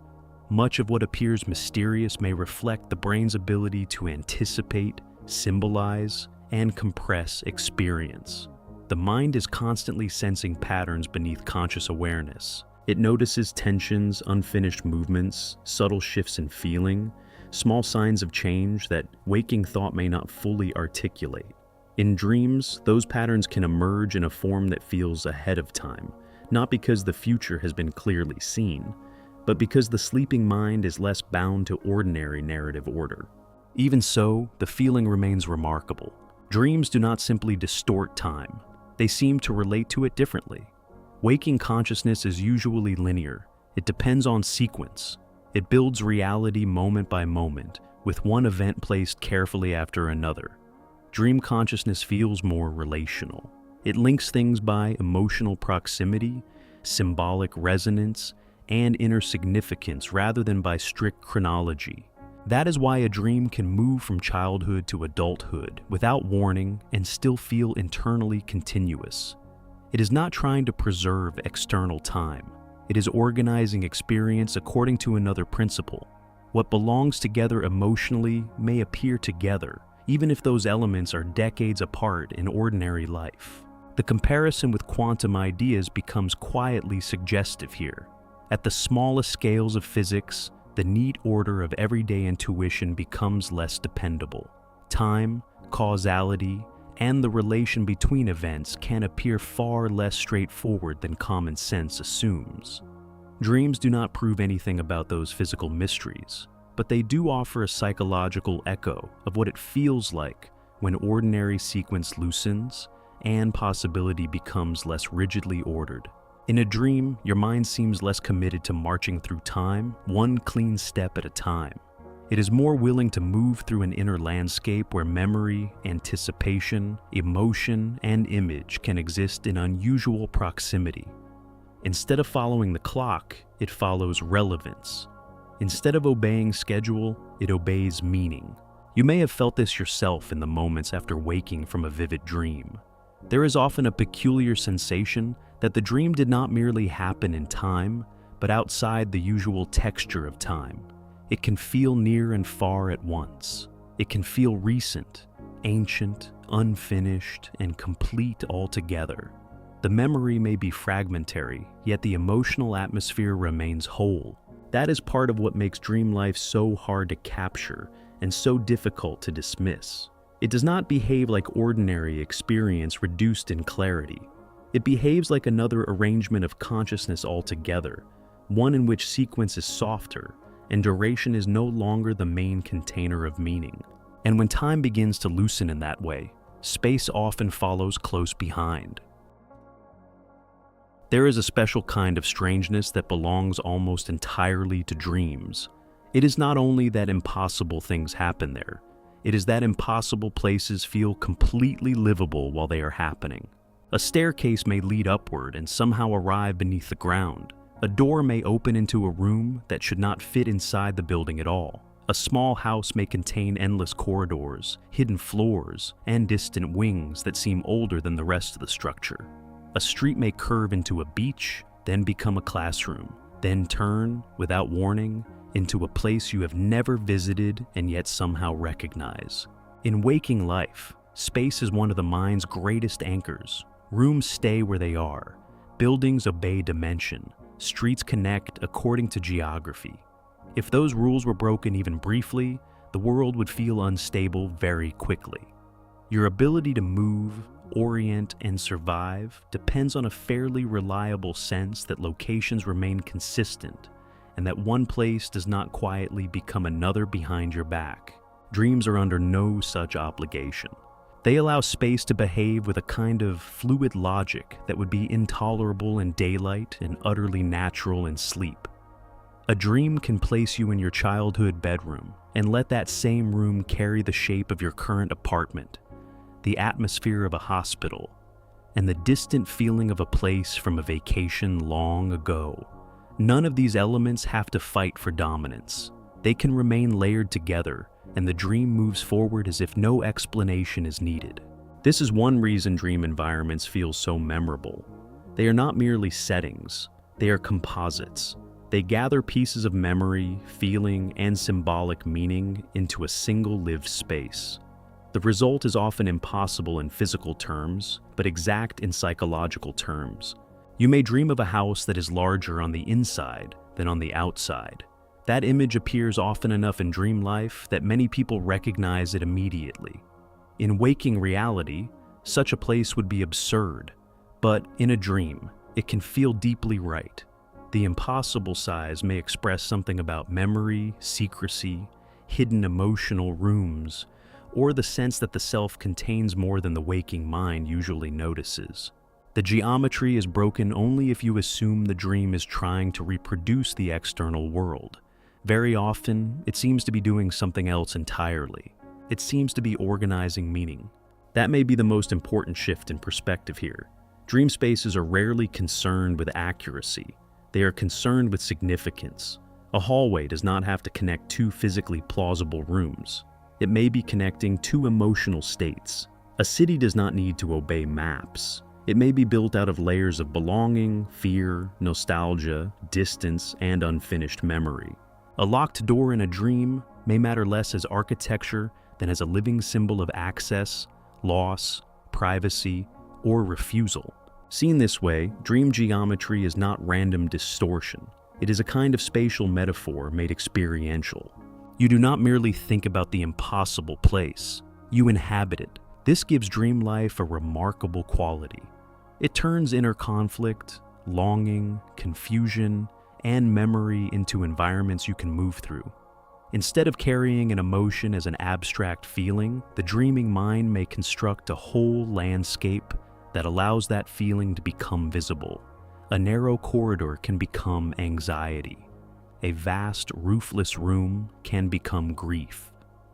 Much of what appears mysterious may reflect the brain's ability to anticipate, symbolize, and compress experience. The mind is constantly sensing patterns beneath conscious awareness. It notices tensions, unfinished movements, subtle shifts in feeling, small signs of change that waking thought may not fully articulate. In dreams, those patterns can emerge in a form that feels ahead of time, not because the future has been clearly seen, but because the sleeping mind is less bound to ordinary narrative order. Even so, the feeling remains remarkable. Dreams do not simply distort time, they seem to relate to it differently. Waking consciousness is usually linear. It depends on sequence. It builds reality moment by moment, with one event placed carefully after another. Dream consciousness feels more relational. It links things by emotional proximity, symbolic resonance, and inner significance rather than by strict chronology. That is why a dream can move from childhood to adulthood without warning and still feel internally continuous. It is not trying to preserve external time. It is organizing experience according to another principle. What belongs together emotionally may appear together, even if those elements are decades apart in ordinary life. The comparison with quantum ideas becomes quietly suggestive here. At the smallest scales of physics, the neat order of everyday intuition becomes less dependable. Time, causality, and the relation between events can appear far less straightforward than common sense assumes. Dreams do not prove anything about those physical mysteries, but they do offer a psychological echo of what it feels like when ordinary sequence loosens and possibility becomes less rigidly ordered. In a dream, your mind seems less committed to marching through time, one clean step at a time. It is more willing to move through an inner landscape where memory, anticipation, emotion, and image can exist in unusual proximity. Instead of following the clock, it follows relevance. Instead of obeying schedule, it obeys meaning. You may have felt this yourself in the moments after waking from a vivid dream. There is often a peculiar sensation that the dream did not merely happen in time, but outside the usual texture of time. It can feel near and far at once. It can feel recent, ancient, unfinished, and complete altogether. The memory may be fragmentary, yet the emotional atmosphere remains whole. That is part of what makes dream life so hard to capture and so difficult to dismiss. It does not behave like ordinary experience reduced in clarity. It behaves like another arrangement of consciousness altogether, one in which sequence is softer and duration is no longer the main container of meaning. And when time begins to loosen in that way, space often follows close behind. There is a special kind of strangeness that belongs almost entirely to dreams. It is not only that impossible things happen there, it is that impossible places feel completely livable while they are happening. A staircase may lead upward and somehow arrive beneath the ground. A door may open into a room that should not fit inside the building at all. A small house may contain endless corridors, hidden floors, and distant wings that seem older than the rest of the structure. A street may curve into a beach, then become a classroom, then turn, without warning, into a place you have never visited and yet somehow recognize. In waking life, space is one of the mind's greatest anchors. Rooms stay where they are. Buildings obey dimension. Streets connect according to geography. If those rules were broken even briefly, the world would feel unstable very quickly. Your ability to move, orient, and survive depends on a fairly reliable sense that locations remain consistent and that one place does not quietly become another behind your back. Dreams are under no such obligation. They allow space to behave with a kind of fluid logic that would be intolerable in daylight and utterly natural in sleep. A dream can place you in your childhood bedroom and let that same room carry the shape of your current apartment, the atmosphere of a hospital, and the distant feeling of a place from a vacation long ago. None of these elements have to fight for dominance. They can remain layered together, and the dream moves forward as if no explanation is needed. This is one reason dream environments feel so memorable. They are not merely settings, they are composites. They gather pieces of memory, feeling, and symbolic meaning into a single lived space. The result is often impossible in physical terms, but exact in psychological terms. You may dream of a house that is larger on the inside than on the outside. That image appears often enough in dream life that many people recognize it immediately. In waking reality, such a place would be absurd, but in a dream, it can feel deeply right. The impossible size may express something about memory, secrecy, hidden emotional rooms, or the sense that the self contains more than the waking mind usually notices. The geometry is broken only if you assume the dream is trying to reproduce the external world. Very often, it seems to be doing something else entirely. It seems to be organizing meaning. That may be the most important shift in perspective here. Dream spaces are rarely concerned with accuracy. They are concerned with significance. A hallway does not have to connect two physically plausible rooms. It may be connecting two emotional states. A city does not need to obey maps. It may be built out of layers of belonging, fear, nostalgia, distance, and unfinished memory. A locked door in a dream may matter less as architecture than as a living symbol of access, loss, privacy, or refusal. Seen this way, dream geometry is not random distortion. It is a kind of spatial metaphor made experiential. You do not merely think about the impossible place. You inhabit it. This gives dream life a remarkable quality. It turns inner conflict, longing, confusion, and memory into environments you can move through. Instead of carrying an emotion as an abstract feeling, the dreaming mind may construct a whole landscape that allows that feeling to become visible. A narrow corridor can become anxiety. A vast, roofless room can become grief.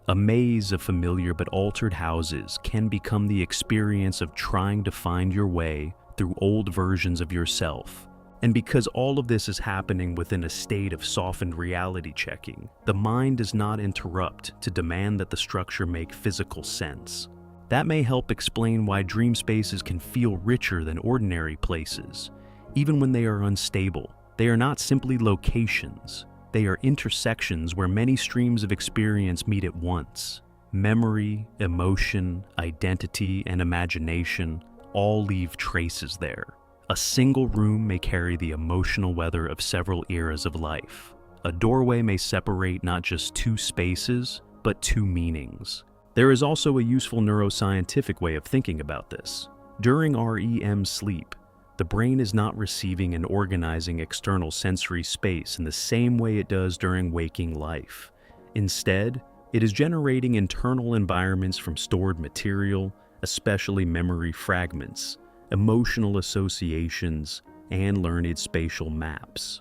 A maze of familiar but altered houses can become the experience of trying to find your way through old versions of yourself. And because all of this is happening within a state of softened reality checking, the mind does not interrupt to demand that the structure make physical sense. That may help explain why dream spaces can feel richer than ordinary places, even when they are unstable. They are not simply locations. They are intersections where many streams of experience meet at once. Memory, emotion, identity, and imagination all leave traces there. A single room may carry the emotional weather of several eras of life. A doorway may separate not just two spaces, but two meanings. There is also a useful neuroscientific way of thinking about this. During REM sleep, the brain is not receiving and organizing external sensory space in the same way it does during waking life. Instead, it is generating internal environments from stored material, especially memory fragments, emotional associations, and learned spatial maps.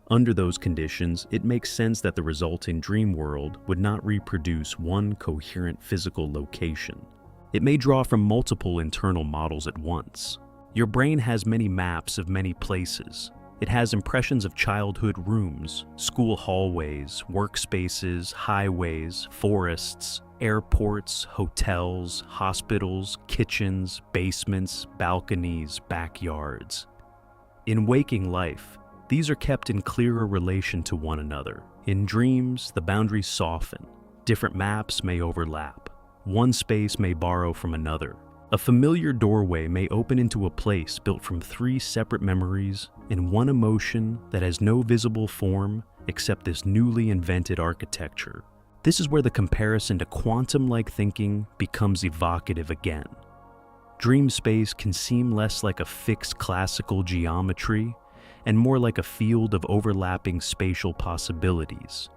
Under those conditions, it makes sense that the resulting dream world would not reproduce one coherent physical location. It may draw from multiple internal models at once. Your brain has many maps of many places. It has impressions of childhood rooms, school hallways, workspaces, highways, forests, airports, hotels, hospitals, kitchens, basements, balconies, backyards. In waking life, these are kept in clearer relation to one another. In dreams, the boundaries soften. Different maps may overlap. One space may borrow from another. A familiar doorway may open into a place built from three separate memories and one emotion that has no visible form except this newly invented architecture. This is where the comparison to quantum-like thinking becomes evocative again. Dream space can seem less like a fixed classical geometry and more like a field of overlapping spatial possibilities.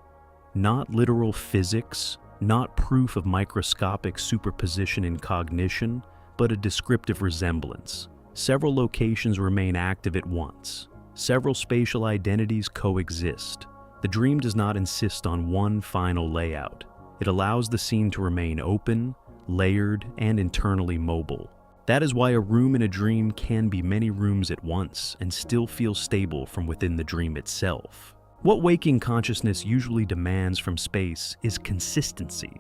Not literal physics, not proof of microscopic superposition in cognition, but a descriptive resemblance. Several locations remain active at once. Several spatial identities coexist. The dream does not insist on one final layout. It allows the scene to remain open, layered, and internally mobile. That is why a room in a dream can be many rooms at once and still feel stable from within the dream itself. What waking consciousness usually demands from space is consistency.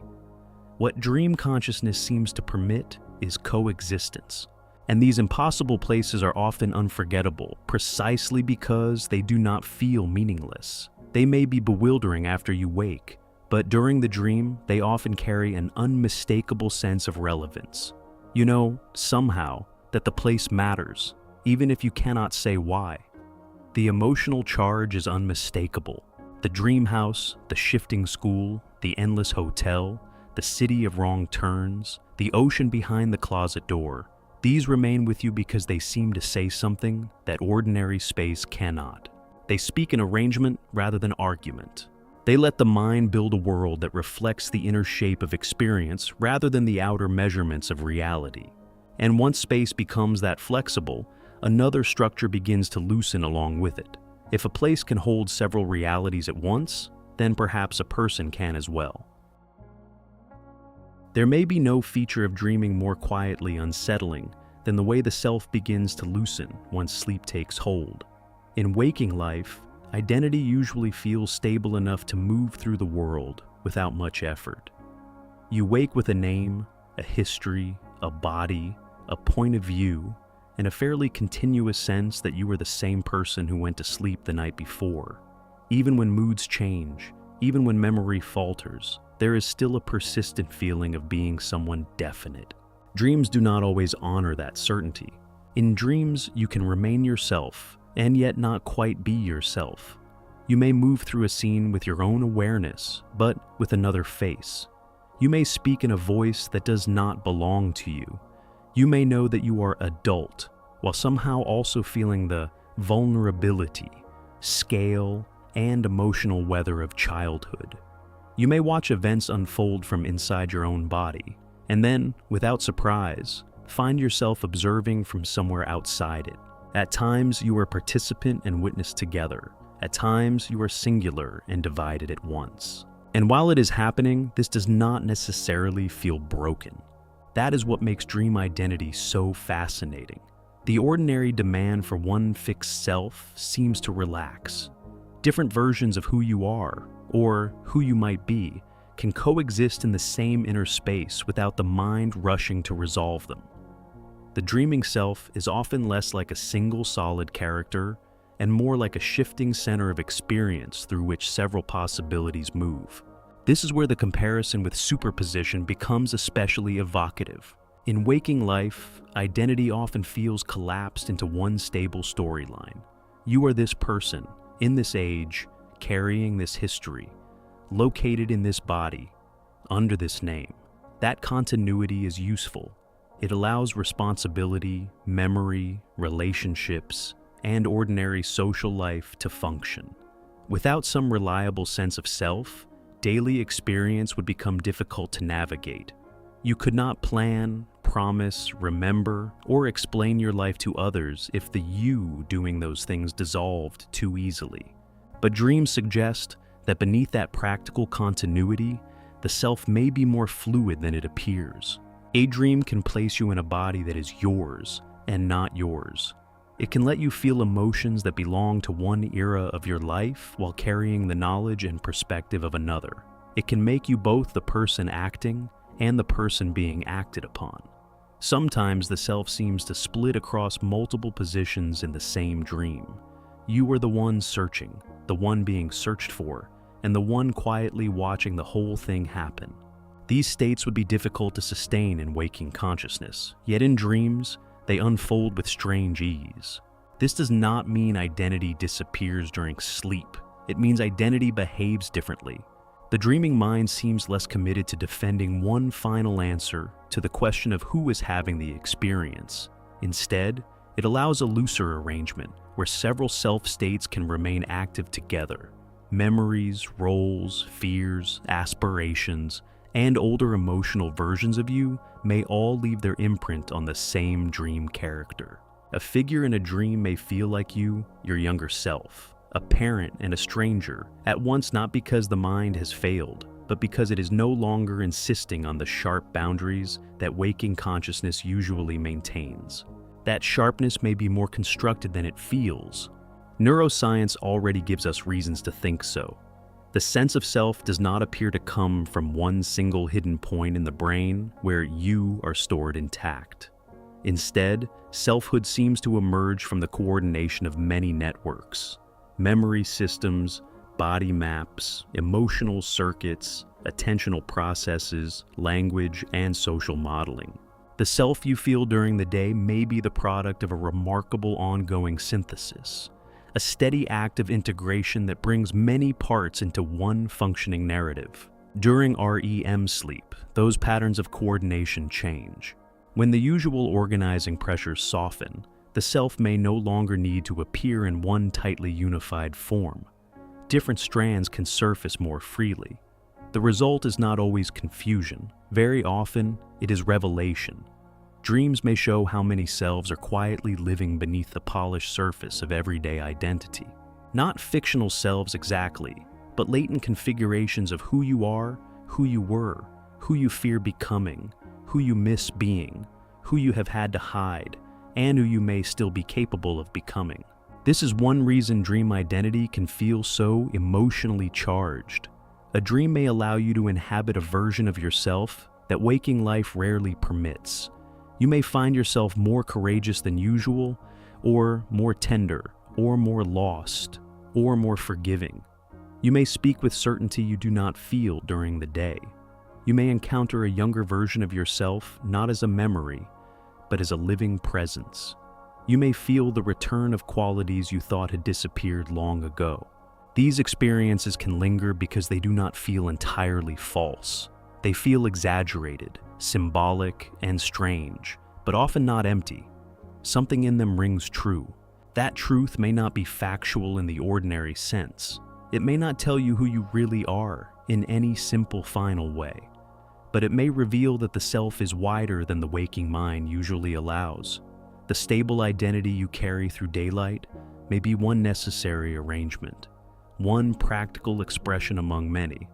What dream consciousness seems to permit is coexistence. And these impossible places are often unforgettable precisely because they do not feel meaningless. They may be bewildering after you wake, but during the dream, they often carry an unmistakable sense of relevance. You know, somehow, that the place matters, even if you cannot say why. The emotional charge is unmistakable. The dream house, the shifting school, the endless hotel, the city of wrong turns, the ocean behind the closet door, these remain with you because they seem to say something that ordinary space cannot. They speak in arrangement rather than argument. They let the mind build a world that reflects the inner shape of experience rather than the outer measurements of reality. And once space becomes that flexible, another structure begins to loosen along with it. If a place can hold several realities at once, then perhaps a person can as well. There may be no feature of dreaming more quietly unsettling than the way the self begins to loosen once sleep takes hold. In waking life, identity usually feels stable enough to move through the world without much effort. You wake with a name, a history, a body, a point of view, and a fairly continuous sense that you are the same person who went to sleep the night before. Even when moods change, even when memory falters, there is still a persistent feeling of being someone definite. Dreams do not always honor that certainty. In dreams, you can remain yourself and yet not quite be yourself. You may move through a scene with your own awareness, but with another face. You may speak in a voice that does not belong to you. You may know that you are adult, while somehow also feeling the vulnerability, scale, and emotional weather of childhood. You may watch events unfold from inside your own body, and then, without surprise, find yourself observing from somewhere outside it. At times, you are participant and witness together. At times, you are singular and divided at once. And while it is happening, this does not necessarily feel broken. That is what makes dream identity so fascinating. The ordinary demand for one fixed self seems to relax. Different versions of who you are, or who you might be, can coexist in the same inner space without the mind rushing to resolve them. The dreaming self is often less like a single solid character and more like a shifting center of experience through which several possibilities move. This is where the comparison with superposition becomes especially evocative. In waking life, identity often feels collapsed into one stable storyline. You are this person, in this age, carrying this history, located in this body, under this name. That continuity is useful. It allows responsibility, memory, relationships, and ordinary social life to function. Without some reliable sense of self, daily experience would become difficult to navigate. You could not plan, promise, remember, or explain your life to others if the you doing those things dissolved too easily. But dreams suggest that beneath that practical continuity, the self may be more fluid than it appears. A dream can place you in a body that is yours and not yours. It can let you feel emotions that belong to one era of your life while carrying the knowledge and perspective of another. It can make you both the person acting and the person being acted upon. Sometimes the self seems to split across multiple positions in the same dream. You are the one searching, the one being searched for, and the one quietly watching the whole thing happen. These states would be difficult to sustain in waking consciousness, yet in dreams, they unfold with strange ease. This does not mean identity disappears during sleep. It means identity behaves differently. The dreaming mind seems less committed to defending one final answer to the question of who is having the experience. Instead, it allows a looser arrangement where several self-states can remain active together. Memories, roles, fears, aspirations, and older emotional versions of you may all leave their imprint on the same dream character. A figure in a dream may feel like you, your younger self, a parent and a stranger, at once not because the mind has failed, but because it is no longer insisting on the sharp boundaries that waking consciousness usually maintains. That sharpness may be more constructed than it feels. Neuroscience already gives us reasons to think so. The sense of self does not appear to come from one single hidden point in the brain where you are stored intact. Instead, selfhood seems to emerge from the coordination of many networks: memory systems, body maps, emotional circuits, attentional processes, language, and social modeling. The self you feel during the day may be the product of a remarkable ongoing synthesis, a steady act of integration that brings many parts into one functioning narrative. During REM sleep, those patterns of coordination change. When the usual organizing pressures soften, the self may no longer need to appear in one tightly unified form. different strands can surface more freely. The result is not always confusion. Very often, it is revelation. Dreams may show how many selves are quietly living beneath the polished surface of everyday identity. Not fictional selves exactly, but latent configurations of who you are, who you were, who you fear becoming, who you miss being, who you have had to hide, and who you may still be capable of becoming. This is one reason dream identity can feel so emotionally charged. A dream may allow you to inhabit a version of yourself that waking life rarely permits. You may find yourself more courageous than usual, or more tender, or more lost, or more forgiving. You may speak with certainty you do not feel during the day. You may encounter a younger version of yourself not as a memory, but as a living presence. You may feel the return of qualities you thought had disappeared long ago. These experiences can linger because they do not feel entirely false. They feel exaggerated, symbolic, and strange, but often not empty. Something in them rings true. That truth may not be factual in the ordinary sense. It may not tell you who you really are in any simple final way, but it may reveal that the self is wider than the waking mind usually allows. The stable identity you carry through daylight may be one necessary arrangement, one practical expression among many.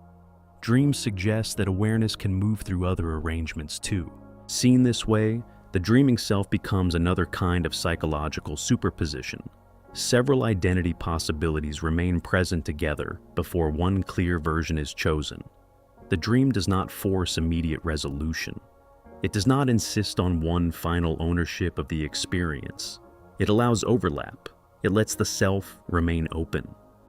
Dreams suggest that awareness can move through other arrangements too. Seen this way, the dreaming self becomes another kind of psychological superposition. Several identity possibilities remain present together before one clear version is chosen. The dream does not force immediate resolution. It does not insist on one final ownership of the experience. It allows overlap. It lets the self remain open.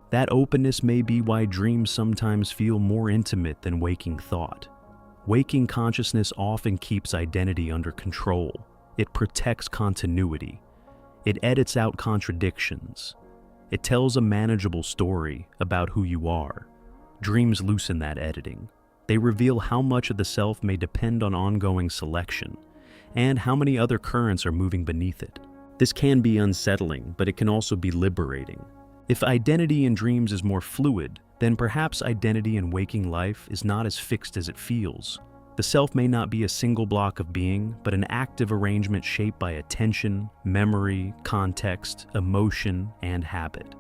That openness may be why dreams sometimes feel more intimate than waking thought. Waking consciousness often keeps identity under control. It protects continuity. It edits out contradictions. It tells a manageable story about who you are. Dreams loosen that editing. They reveal how much of the self may depend on ongoing selection, and how many other currents are moving beneath it. This can be unsettling, but it can also be liberating. If identity in dreams is more fluid, then perhaps identity in waking life is not as fixed as it feels. The self may not be a single block of being, but an active arrangement shaped by attention, memory, context, emotion, and habit.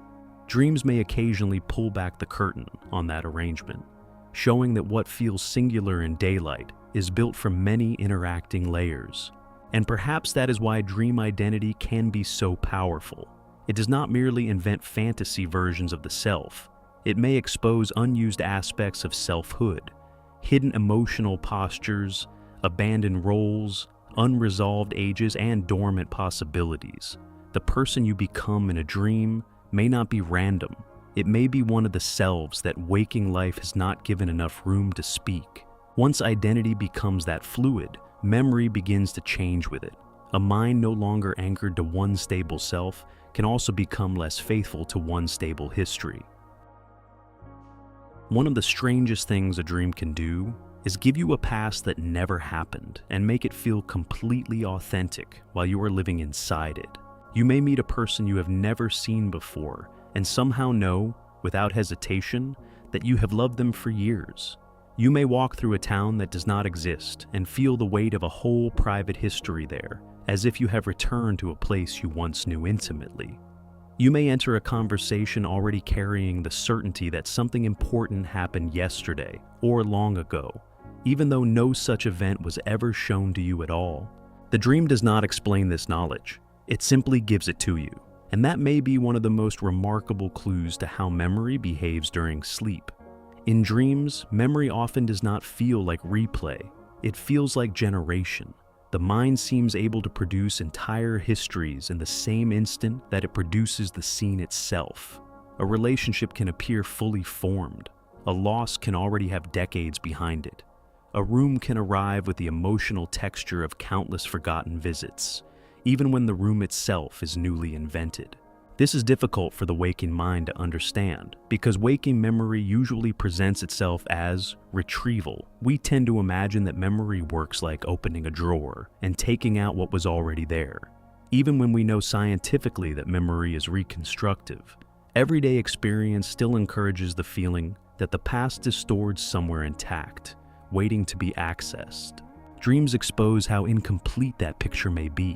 Dreams may occasionally pull back the curtain on that arrangement, showing that what feels singular in daylight is built from many interacting layers. And perhaps that is why dream identity can be so powerful. It does not merely invent fantasy versions of the self. It may expose unused aspects of selfhood, hidden emotional postures, abandoned roles, unresolved ages, and dormant possibilities. The person you become in a dream may not be random. It may be one of the selves that waking life has not given enough room to speak. Once identity becomes that fluid, memory begins to change with it. A mind no longer anchored to one stable self can also become less faithful to one stable history. One of the strangest things a dream can do is give you a past that never happened and make it feel completely authentic while you are living inside it. You may meet a person you have never seen before and somehow know, without hesitation, that you have loved them for years. You may walk through a town that does not exist and feel the weight of a whole private history there, as if you have returned to a place you once knew intimately. You may enter a conversation already carrying the certainty that something important happened yesterday or long ago, even though no such event was ever shown to you at all. The dream does not explain this knowledge. It simply gives it to you. And that may be one of the most remarkable clues to how memory behaves during sleep. In dreams, memory often does not feel like replay. It feels like generation. The mind seems able to produce entire histories in the same instant that it produces the scene itself. A relationship can appear fully formed. A loss can already have decades behind it. A room can arrive with the emotional texture of countless forgotten visits, even when the room itself is newly invented. This is difficult for the waking mind to understand, because waking memory usually presents itself as retrieval. We tend to imagine that memory works like opening a drawer and taking out what was already there, even when we know scientifically that memory is reconstructive. Everyday experience still encourages the feeling that the past is stored somewhere intact, waiting to be accessed. Dreams expose how incomplete that picture may be.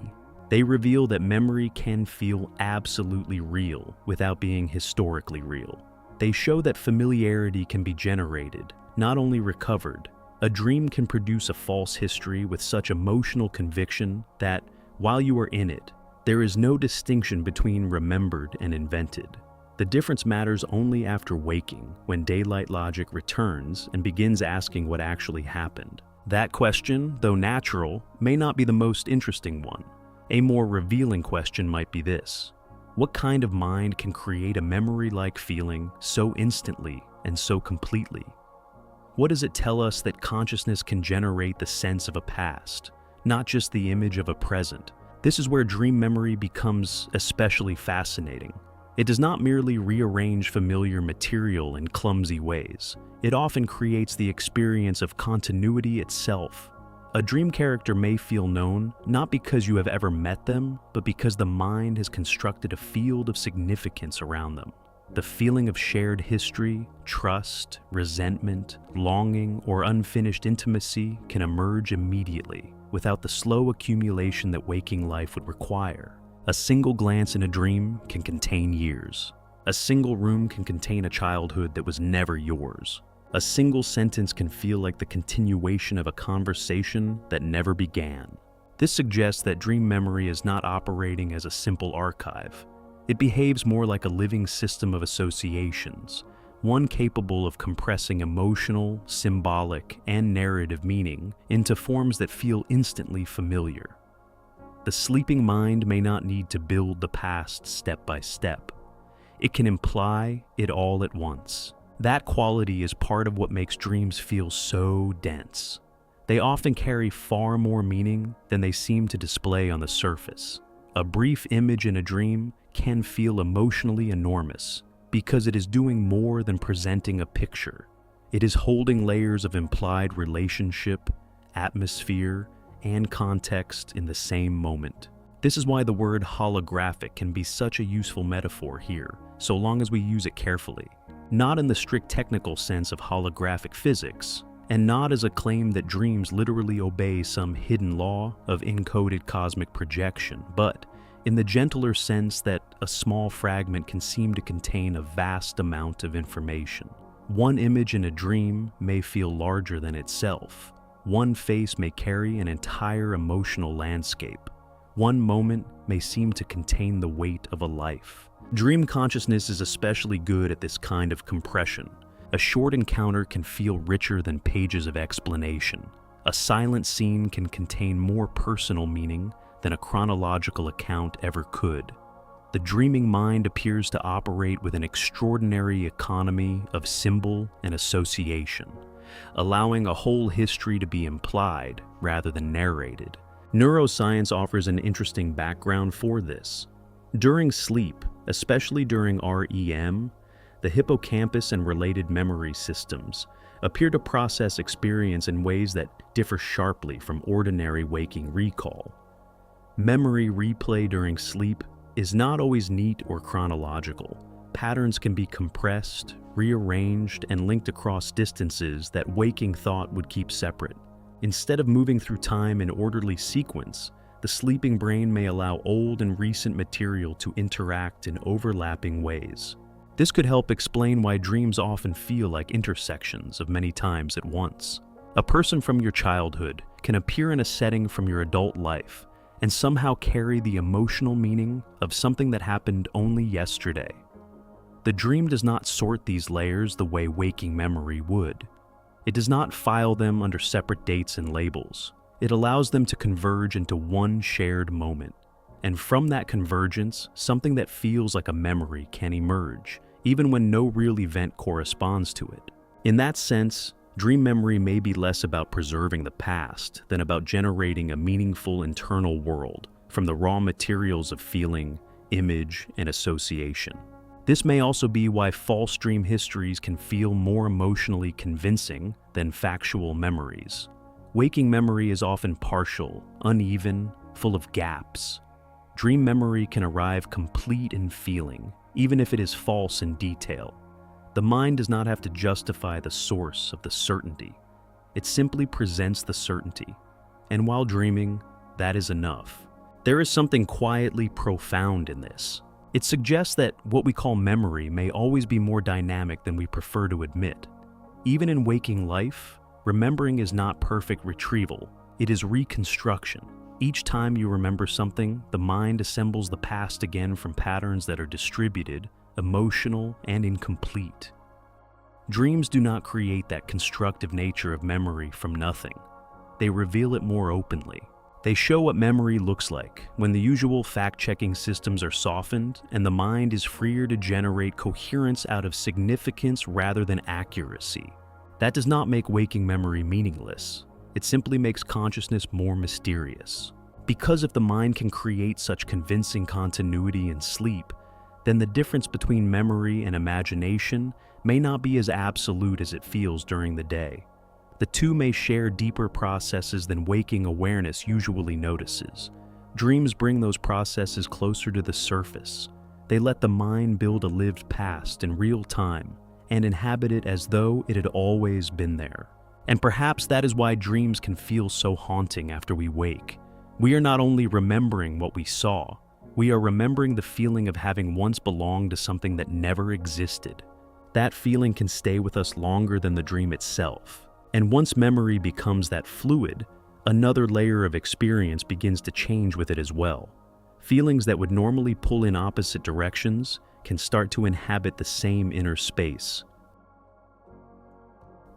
They reveal that memory can feel absolutely real without being historically real. They show that familiarity can be generated, not only recovered. A dream can produce a false history with such emotional conviction that, while you are in it, there is no distinction between remembered and invented. The difference matters only after waking, when daylight logic returns and begins asking what actually happened. That question, though natural, may not be the most interesting one. A more revealing question might be this: what kind of mind can create a memory-like feeling so instantly and so completely? What does it tell us that consciousness can generate the sense of a past, not just the image of a present? This is where dream memory becomes especially fascinating. It does not merely rearrange familiar material in clumsy ways. It often creates the experience of continuity itself. A dream character may feel known, not because you have ever met them, but because the mind has constructed a field of significance around them. The feeling of shared history, trust, resentment, longing, or unfinished intimacy can emerge immediately, without the slow accumulation that waking life would require. A single glance in a dream can contain years. A single room can contain a childhood that was never yours. A single sentence can feel like the continuation of a conversation that never began. This suggests that dream memory is not operating as a simple archive. It behaves more like a living system of associations, one capable of compressing emotional, symbolic, and narrative meaning into forms that feel instantly familiar. The sleeping mind may not need to build the past step by step. It can imply it all at once. That quality is part of what makes dreams feel so dense. They often carry far more meaning than they seem to display on the surface. A brief image in a dream can feel emotionally enormous because it is doing more than presenting a picture. It is holding layers of implied relationship, atmosphere, and context in the same moment. This is why the word holographic can be such a useful metaphor here, so long as we use it carefully. Not in the strict technical sense of holographic physics, and not as a claim that dreams literally obey some hidden law of encoded cosmic projection, but in the gentler sense that a small fragment can seem to contain a vast amount of information. One image in a dream may feel larger than itself. One face may carry an entire emotional landscape. One moment may seem to contain the weight of a life. Dream consciousness is especially good at this kind of compression. A short encounter can feel richer than pages of explanation. A silent scene can contain more personal meaning than a chronological account ever could. The dreaming mind appears to operate with an extraordinary economy of symbol and association, allowing a whole history to be implied rather than narrated. Neuroscience offers an interesting background for this. During sleep, especially during REM, the hippocampus and related memory systems appear to process experience in ways that differ sharply from ordinary waking recall. Memory replay during sleep is not always neat or chronological. Patterns can be compressed, rearranged, and linked across distances that waking thought would keep separate. Instead of moving through time in orderly sequence, the sleeping brain may allow old and recent material to interact in overlapping ways. This could help explain why dreams often feel like intersections of many times at once. A person from your childhood can appear in a setting from your adult life and somehow carry the emotional meaning of something that happened only yesterday. The dream does not sort these layers the way waking memory would. It does not file them under separate dates and labels. It allows them to converge into one shared moment. And from that convergence, something that feels like a memory can emerge, even when no real event corresponds to it. In that sense, dream memory may be less about preserving the past than about generating a meaningful internal world from the raw materials of feeling, image, and association. This may also be why false dream histories can feel more emotionally convincing than factual memories. Waking memory is often partial, uneven, full of gaps. Dream memory can arrive complete in feeling, even if it is false in detail. The mind does not have to justify the source of the certainty. It simply presents the certainty. And while dreaming, that is enough. There is something quietly profound in this. It suggests that what we call memory may always be more dynamic than we prefer to admit. Even in waking life, remembering is not perfect retrieval. It is reconstruction. Each time you remember something, the mind assembles the past again from patterns that are distributed, emotional, and incomplete. Dreams do not create that constructive nature of memory from nothing. They reveal it more openly. They show what memory looks like when the usual fact-checking systems are softened and the mind is freer to generate coherence out of significance rather than accuracy. That does not make waking memory meaningless. It simply makes consciousness more mysterious. Because if the mind can create such convincing continuity in sleep, then the difference between memory and imagination may not be as absolute as it feels during the day. The two may share deeper processes than waking awareness usually notices. Dreams bring those processes closer to the surface. They let the mind build a lived past in real time and inhabit it as though it had always been there. And perhaps that is why dreams can feel so haunting after we wake. We are not only remembering what we saw, we are remembering the feeling of having once belonged to something that never existed. That feeling can stay with us longer than the dream itself. And once memory becomes that fluid, another layer of experience begins to change with it as well. Feelings that would normally pull in opposite directions can start to inhabit the same inner space.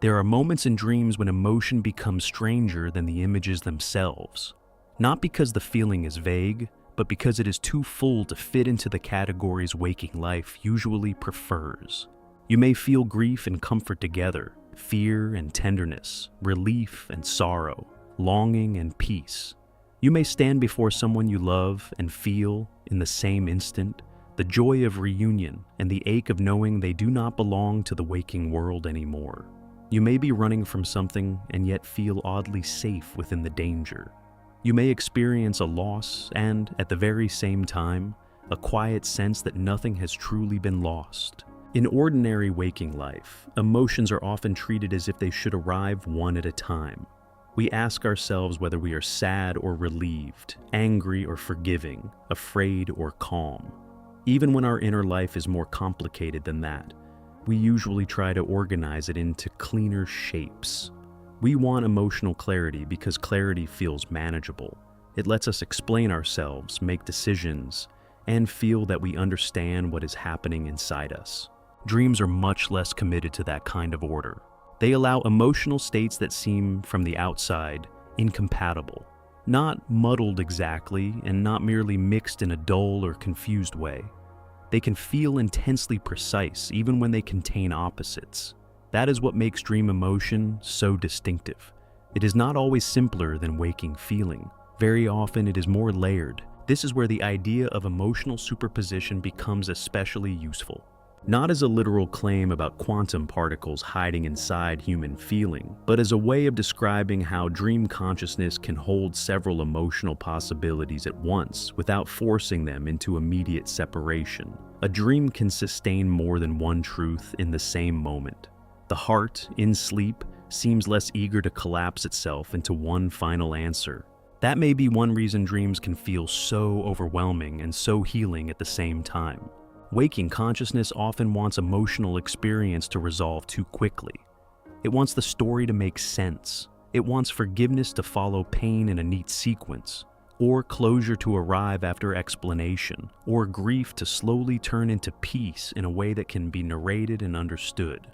There are moments in dreams when emotion becomes stranger than the images themselves. Not because the feeling is vague, but because it is too full to fit into the categories waking life usually prefers. You may feel grief and comfort together, fear and tenderness, relief and sorrow, longing and peace. You may stand before someone you love and feel, in the same instant, the joy of reunion and the ache of knowing they do not belong to the waking world anymore. You may be running from something and yet feel oddly safe within the danger. You may experience a loss and, at the very same time, a quiet sense that nothing has truly been lost. In ordinary waking life, emotions are often treated as if they should arrive one at a time. We ask ourselves whether we are sad or relieved, angry or forgiving, afraid or calm. Even when our inner life is more complicated than that, we usually try to organize it into cleaner shapes. We want emotional clarity because clarity feels manageable. It lets us explain ourselves, make decisions, and feel that we understand what is happening inside us. Dreams are much less committed to that kind of order. They allow emotional states that seem, from the outside, incompatible. Not muddled exactly, and not merely mixed in a dull or confused way. They can feel intensely precise, even when they contain opposites. That is what makes dream emotion so distinctive. It is not always simpler than waking feeling. Very often it is more layered. This is where the idea of emotional superposition becomes especially useful. Not as a literal claim about quantum particles hiding inside human feeling, but as a way of describing how dream consciousness can hold several emotional possibilities at once without forcing them into immediate separation. A dream can sustain more than one truth in the same moment. The heart, in sleep, seems less eager to collapse itself into one final answer. That may be one reason dreams can feel so overwhelming and so healing at the same time. Waking consciousness often wants emotional experience to resolve too quickly. It wants the story to make sense. It wants forgiveness to follow pain in a neat sequence, or closure to arrive after explanation, or grief to slowly turn into peace in a way that can be narrated and understood.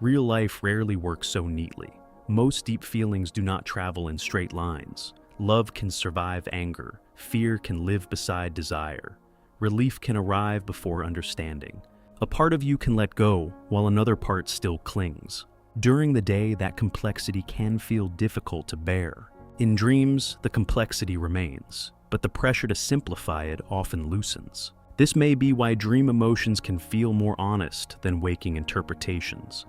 Real life rarely works so neatly. Most deep feelings do not travel in straight lines. Love can survive anger. Fear can live beside desire. Relief can arrive before understanding. A part of you can let go, while another part still clings. During the day, that complexity can feel difficult to bear. In dreams, the complexity remains, but the pressure to simplify it often loosens. This may be why dream emotions can feel more honest than waking interpretations.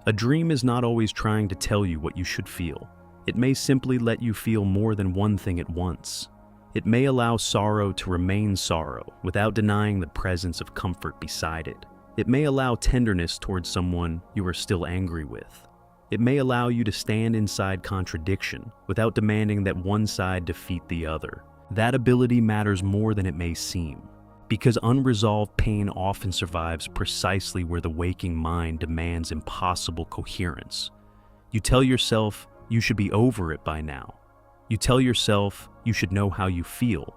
A dream is not always trying to tell you what you should feel. It may simply let you feel more than one thing at once. It may allow sorrow to remain sorrow without denying the presence of comfort beside it. It may allow tenderness towards someone you are still angry with. It may allow you to stand inside contradiction without demanding that one side defeat the other. That ability matters more than it may seem, because unresolved pain often survives precisely where the waking mind demands impossible coherence. You tell yourself you should be over it by now. You tell yourself you should know how you feel.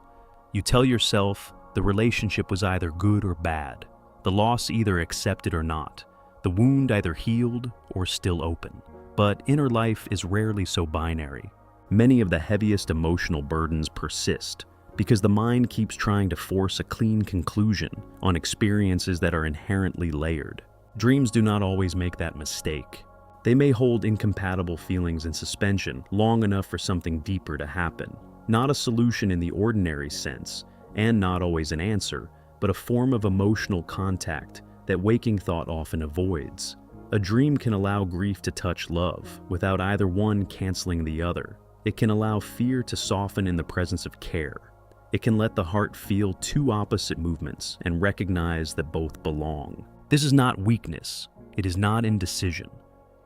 You tell yourself the relationship was either good or bad, the loss either accepted or not, the wound either healed or still open. But inner life is rarely so binary. Many of the heaviest emotional burdens persist because the mind keeps trying to force a clean conclusion on experiences that are inherently layered. Dreams do not always make that mistake. They may hold incompatible feelings in suspension long enough for something deeper to happen. Not a solution in the ordinary sense, and not always an answer, but a form of emotional contact that waking thought often avoids. A dream can allow grief to touch love without either one canceling the other. It can allow fear to soften in the presence of care. It can let the heart feel two opposite movements and recognize that both belong. This is not weakness. It is not indecision.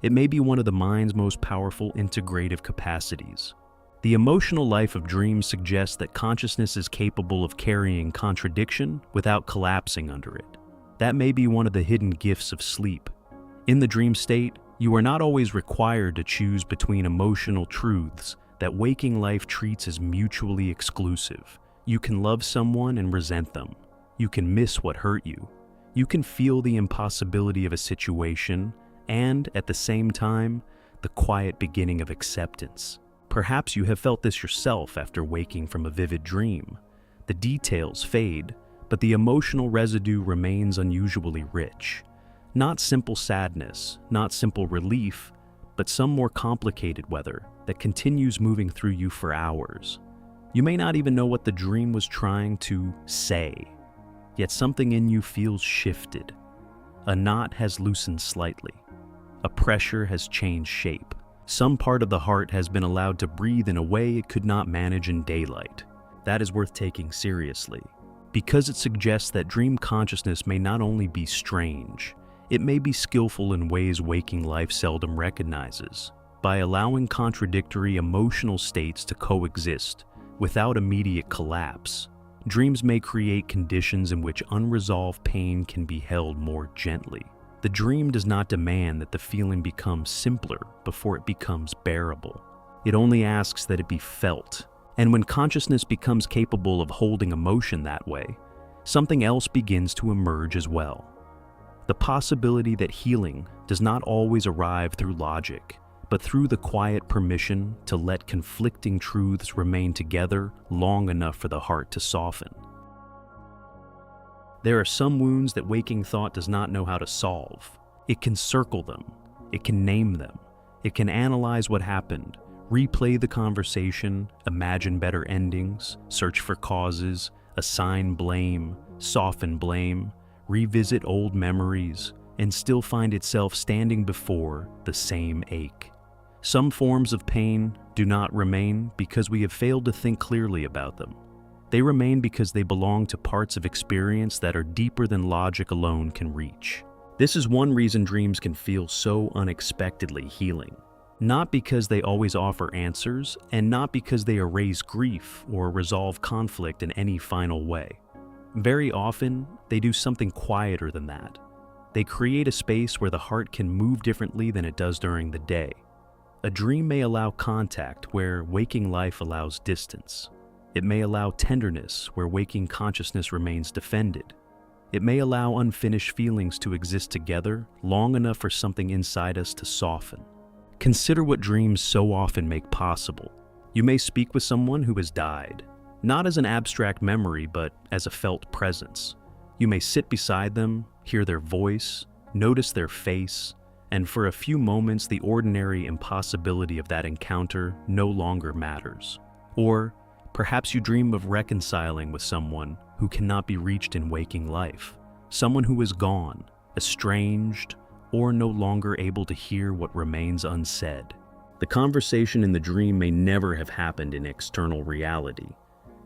It may be one of the mind's most powerful integrative capacities. The emotional life of dreams suggests that consciousness is capable of carrying contradiction without collapsing under it. That may be one of the hidden gifts of sleep. In the dream state, you are not always required to choose between emotional truths that waking life treats as mutually exclusive. You can love someone and resent them. You can miss what hurt you. You can feel the impossibility of a situation and, at the same time, the quiet beginning of acceptance. Perhaps you have felt this yourself after waking from a vivid dream. The details fade, but the emotional residue remains unusually rich. Not simple sadness, not simple relief, but some more complicated weather that continues moving through you for hours. You may not even know what the dream was trying to say, yet something in you feels shifted. A knot has loosened slightly. A pressure has changed shape. Some part of the heart has been allowed to breathe in a way it could not manage in daylight. That is worth taking seriously, because it suggests that dream consciousness may not only be strange, it may be skillful in ways waking life seldom recognizes. By allowing contradictory emotional states to coexist without immediate collapse, dreams may create conditions in which unresolved pain can be held more gently. The dream does not demand that the feeling becomes simpler before it becomes bearable. It only asks that it be felt. And when consciousness becomes capable of holding emotion that way, something else begins to emerge as well. The possibility that healing does not always arrive through logic, but through the quiet permission to let conflicting truths remain together long enough for the heart to soften. There are some wounds that waking thought does not know how to solve. It can circle them. It can name them. It can analyze what happened, replay the conversation, imagine better endings, search for causes, assign blame, soften blame, revisit old memories, and still find itself standing before the same ache. Some forms of pain do not remain because we have failed to think clearly about them. They remain because they belong to parts of experience that are deeper than logic alone can reach. This is one reason dreams can feel so unexpectedly healing. Not because they always offer answers, and not because they erase grief or resolve conflict in any final way. Very often, they do something quieter than that. They create a space where the heart can move differently than it does during the day. A dream may allow contact where waking life allows distance. It may allow tenderness where waking consciousness remains defended. It may allow unfinished feelings to exist together long enough for something inside us to soften. Consider what dreams so often make possible. You may speak with someone who has died, not as an abstract memory, but as a felt presence. You may sit beside them, hear their voice, notice their face, and for a few moments the ordinary impossibility of that encounter no longer matters. Or perhaps you dream of reconciling with someone who cannot be reached in waking life, someone who is gone, estranged, or no longer able to hear what remains unsaid. The conversation in the dream may never have happened in external reality,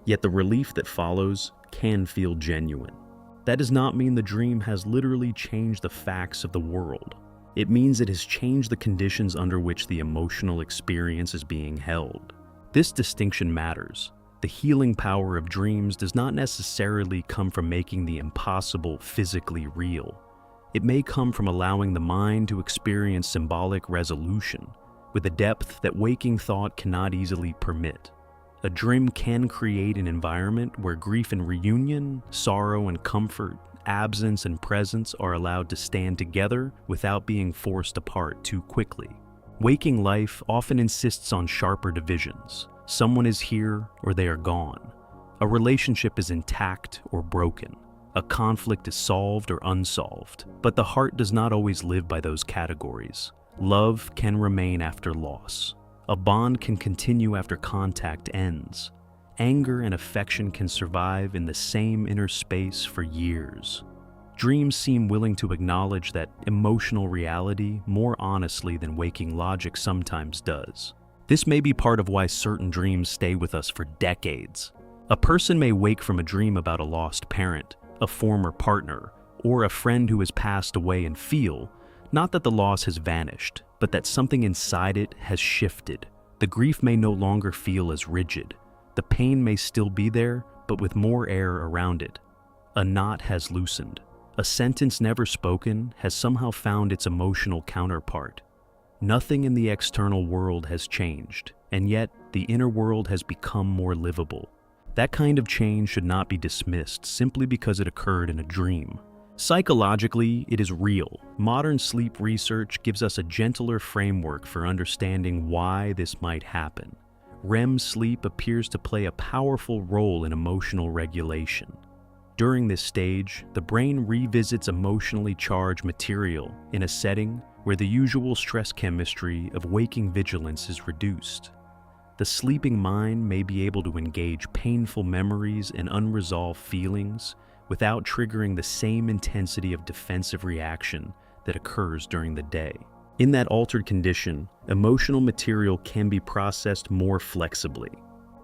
Yet the relief that follows can feel genuine. That does not mean the dream has literally changed the facts of the world. It means it has changed the conditions under which the emotional experience is being held. This distinction matters. The healing power of dreams does not necessarily come from making the impossible physically real. It may come from allowing the mind to experience symbolic resolution with a depth that waking thought cannot easily permit. A dream can create an environment where grief and reunion, sorrow and comfort, absence and presence are allowed to stand together without being forced apart too quickly. Waking life often insists on sharper divisions. Someone is here or they are gone. A relationship is intact or broken. A conflict is solved or unsolved. But the heart does not always live by those categories. Love can remain after loss. A bond can continue after contact ends. Anger and affection can survive in the same inner space for years. Dreams seem willing to acknowledge that emotional reality more honestly than waking logic sometimes does. This may be part of why certain dreams stay with us for decades. A person may wake from a dream about a lost parent, a former partner, or a friend who has passed away and feel, not that the loss has vanished, but that something inside it has shifted. The grief may no longer feel as rigid. The pain may still be there, but with more air around it. A knot has loosened. A sentence never spoken has somehow found its emotional counterpart. Nothing in the external world has changed, and yet the inner world has become more livable. That kind of change should not be dismissed simply because it occurred in a dream. Psychologically, it is real. Modern sleep research gives us a gentler framework for understanding why this might happen. REM sleep appears to play a powerful role in emotional regulation. During this stage, the brain revisits emotionally charged material in a setting where the usual stress chemistry of waking vigilance is reduced. The sleeping mind may be able to engage painful memories and unresolved feelings without triggering the same intensity of defensive reaction that occurs during the day. In that altered condition, emotional material can be processed more flexibly.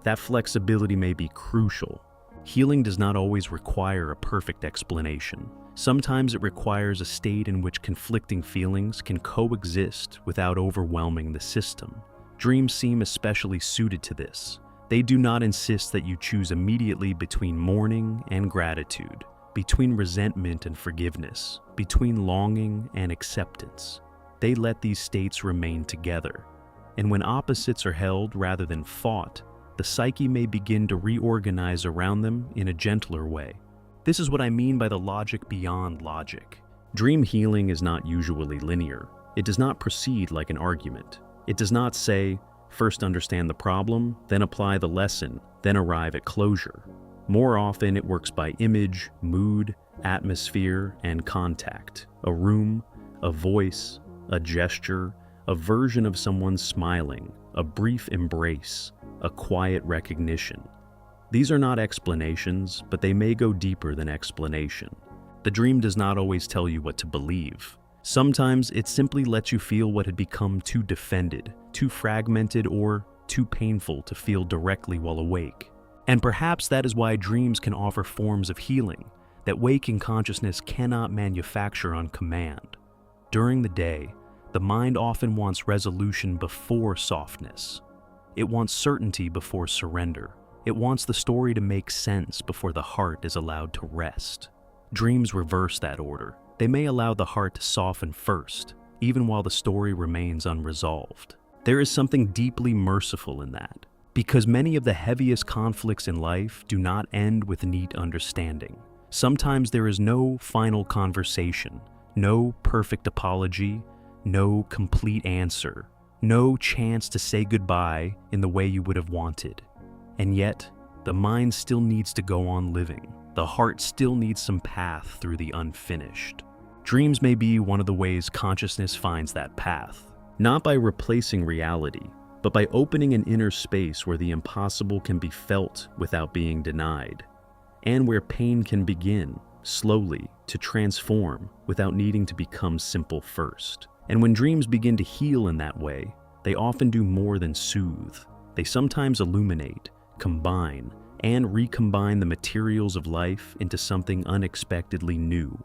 That flexibility may be crucial. Healing does not always require a perfect explanation. Sometimes it requires a state in which conflicting feelings can coexist without overwhelming the system. Dreams seem especially suited to this. They do not insist that you choose immediately between mourning and gratitude, between resentment and forgiveness, between longing and acceptance. They let these states remain together. And when opposites are held rather than fought, the psyche may begin to reorganize around them in a gentler way. This is what I mean by the logic beyond logic. Dream healing is not usually linear. It does not proceed like an argument. It does not say, first understand the problem, then apply the lesson, then arrive at closure. More often, it works by image, mood, atmosphere, and contact. A room, a voice, a gesture, a version of someone smiling, a brief embrace, a quiet recognition. These are not explanations, but they may go deeper than explanation. The dream does not always tell you what to believe. Sometimes it simply lets you feel what had become too defended, too fragmented, or too painful to feel directly while awake. And perhaps that is why dreams can offer forms of healing that waking consciousness cannot manufacture on command. During the day, the mind often wants resolution before softness. It wants certainty before surrender. It wants the story to make sense before the heart is allowed to rest. Dreams reverse that order. They may allow the heart to soften first, even while the story remains unresolved. There is something deeply merciful in that, because many of the heaviest conflicts in life do not end with neat understanding. Sometimes there is no final conversation, no perfect apology, no complete answer, no chance to say goodbye in the way you would have wanted. And yet, the mind still needs to go on living. The heart still needs some path through the unfinished. Dreams may be one of the ways consciousness finds that path, not by replacing reality, but by opening an inner space where the impossible can be felt without being denied, and where pain can begin, slowly, to transform without needing to become simple first. And when dreams begin to heal in that way, they often do more than soothe. They sometimes illuminate, combine, and recombine the materials of life into something unexpectedly new.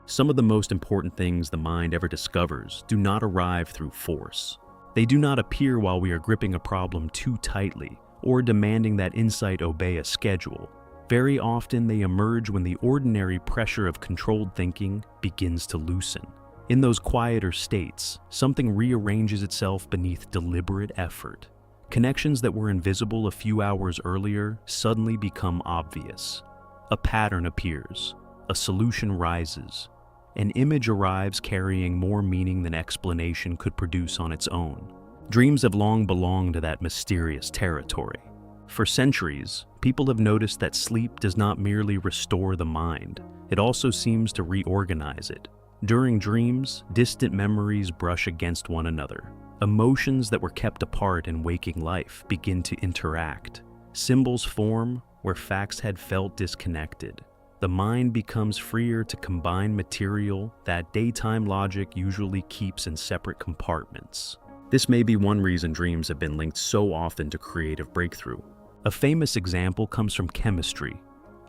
Some of the most important things the mind ever discovers do not arrive through force. They do not appear while we are gripping a problem too tightly or demanding that insight obey a schedule. Very often they emerge when the ordinary pressure of controlled thinking begins to loosen. In those quieter states, something rearranges itself beneath deliberate effort. Connections that were invisible a few hours earlier suddenly become obvious. A pattern appears. A solution rises. An image arrives carrying more meaning than explanation could produce on its own. Dreams have long belonged to that mysterious territory. For centuries, people have noticed that sleep does not merely restore the mind, it also seems to reorganize it. During dreams, distant memories brush against one another. Emotions that were kept apart in waking life begin to interact. Symbols form where facts had felt disconnected. The mind becomes freer to combine material that daytime logic usually keeps in separate compartments. This may be one reason dreams have been linked so often to creative breakthrough. A famous example comes from chemistry.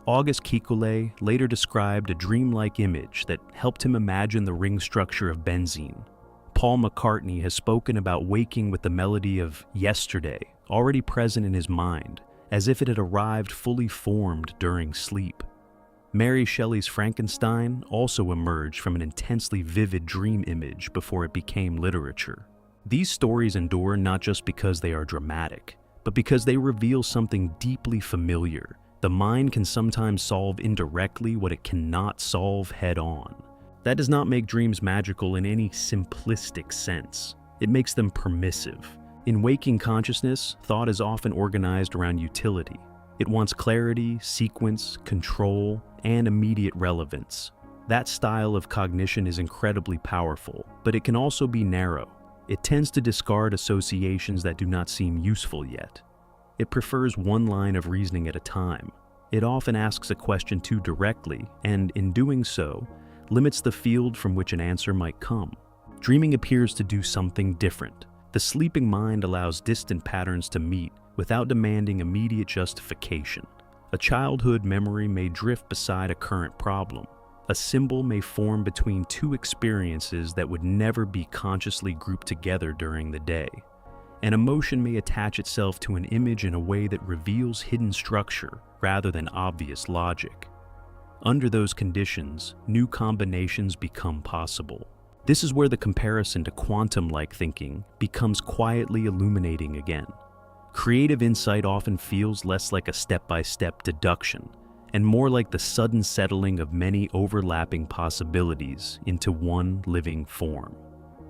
Auguste Kekulé later described a dreamlike image that helped him imagine the ring structure of benzene. Paul McCartney has spoken about waking with the melody of Yesterday already present in his mind, as if it had arrived fully formed during sleep. Mary Shelley's Frankenstein also emerged from an intensely vivid dream image before it became literature. These stories endure not just because they are dramatic, but because they reveal something deeply familiar. The mind can sometimes solve indirectly what it cannot solve head-on. That does not make dreams magical in any simplistic sense. It makes them permissive. In waking consciousness, thought is often organized around utility. It wants clarity, sequence, control, and immediate relevance. That style of cognition is incredibly powerful, but it can also be narrow. It tends to discard associations that do not seem useful yet. It prefers one line of reasoning at a time. It often asks a question too directly, and in doing so, limits the field from which an answer might come. Dreaming appears to do something different. The sleeping mind allows distant patterns to meet without demanding immediate justification. A childhood memory may drift beside a current problem. A symbol may form between two experiences that would never be consciously grouped together during the day. An emotion may attach itself to an image in a way that reveals hidden structure rather than obvious logic. Under those conditions, new combinations become possible. This is where the comparison to quantum-like thinking becomes quietly illuminating again. Creative insight often feels less like a step-by-step deduction and more like the sudden settling of many overlapping possibilities into one living form.